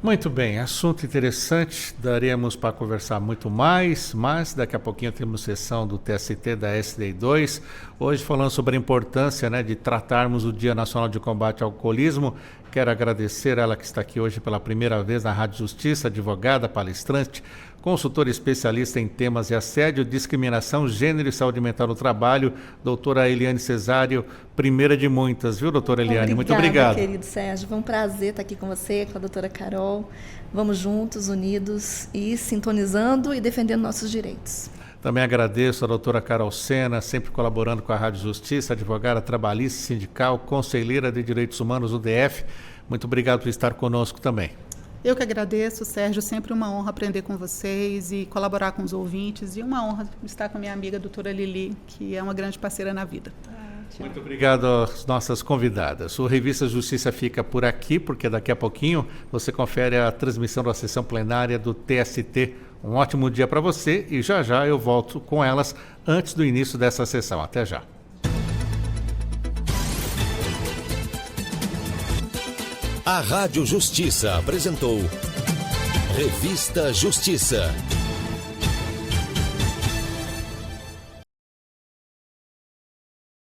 Muito bem, assunto interessante, daremos para conversar muito mais, mas daqui a pouquinho temos sessão do TST da SDI2, hoje falando sobre a importância, né, de tratarmos o Dia Nacional de Combate ao Alcoolismo. Quero agradecer ela que está aqui hoje pela primeira vez na Rádio Justiça, advogada, palestrante, consultora especialista em temas de assédio, discriminação, gênero e saúde mental no trabalho, doutora Eliane Cesário, primeira de muitas, viu, doutora Eliane? Muito obrigado. Querido Sérgio, foi um prazer estar aqui com você, com a doutora Carol. Vamos juntos, unidos e sintonizando e defendendo nossos direitos. Também agradeço a doutora Carol Sena, sempre colaborando com a Rádio Justiça, advogada trabalhista, sindical, conselheira de Direitos Humanos do DF. Muito obrigado por estar conosco também. Eu que agradeço, Sérgio, sempre uma honra aprender com vocês e colaborar com os ouvintes, e uma honra estar com a minha amiga doutora Lili, que é uma grande parceira na vida. Muito obrigado às nossas convidadas. O Revista Justiça fica por aqui, porque daqui a pouquinho você confere a transmissão da sessão plenária do TST. Um ótimo dia para você e já já eu volto com elas antes do início dessa sessão. Até já. A Rádio Justiça apresentou Revista Justiça.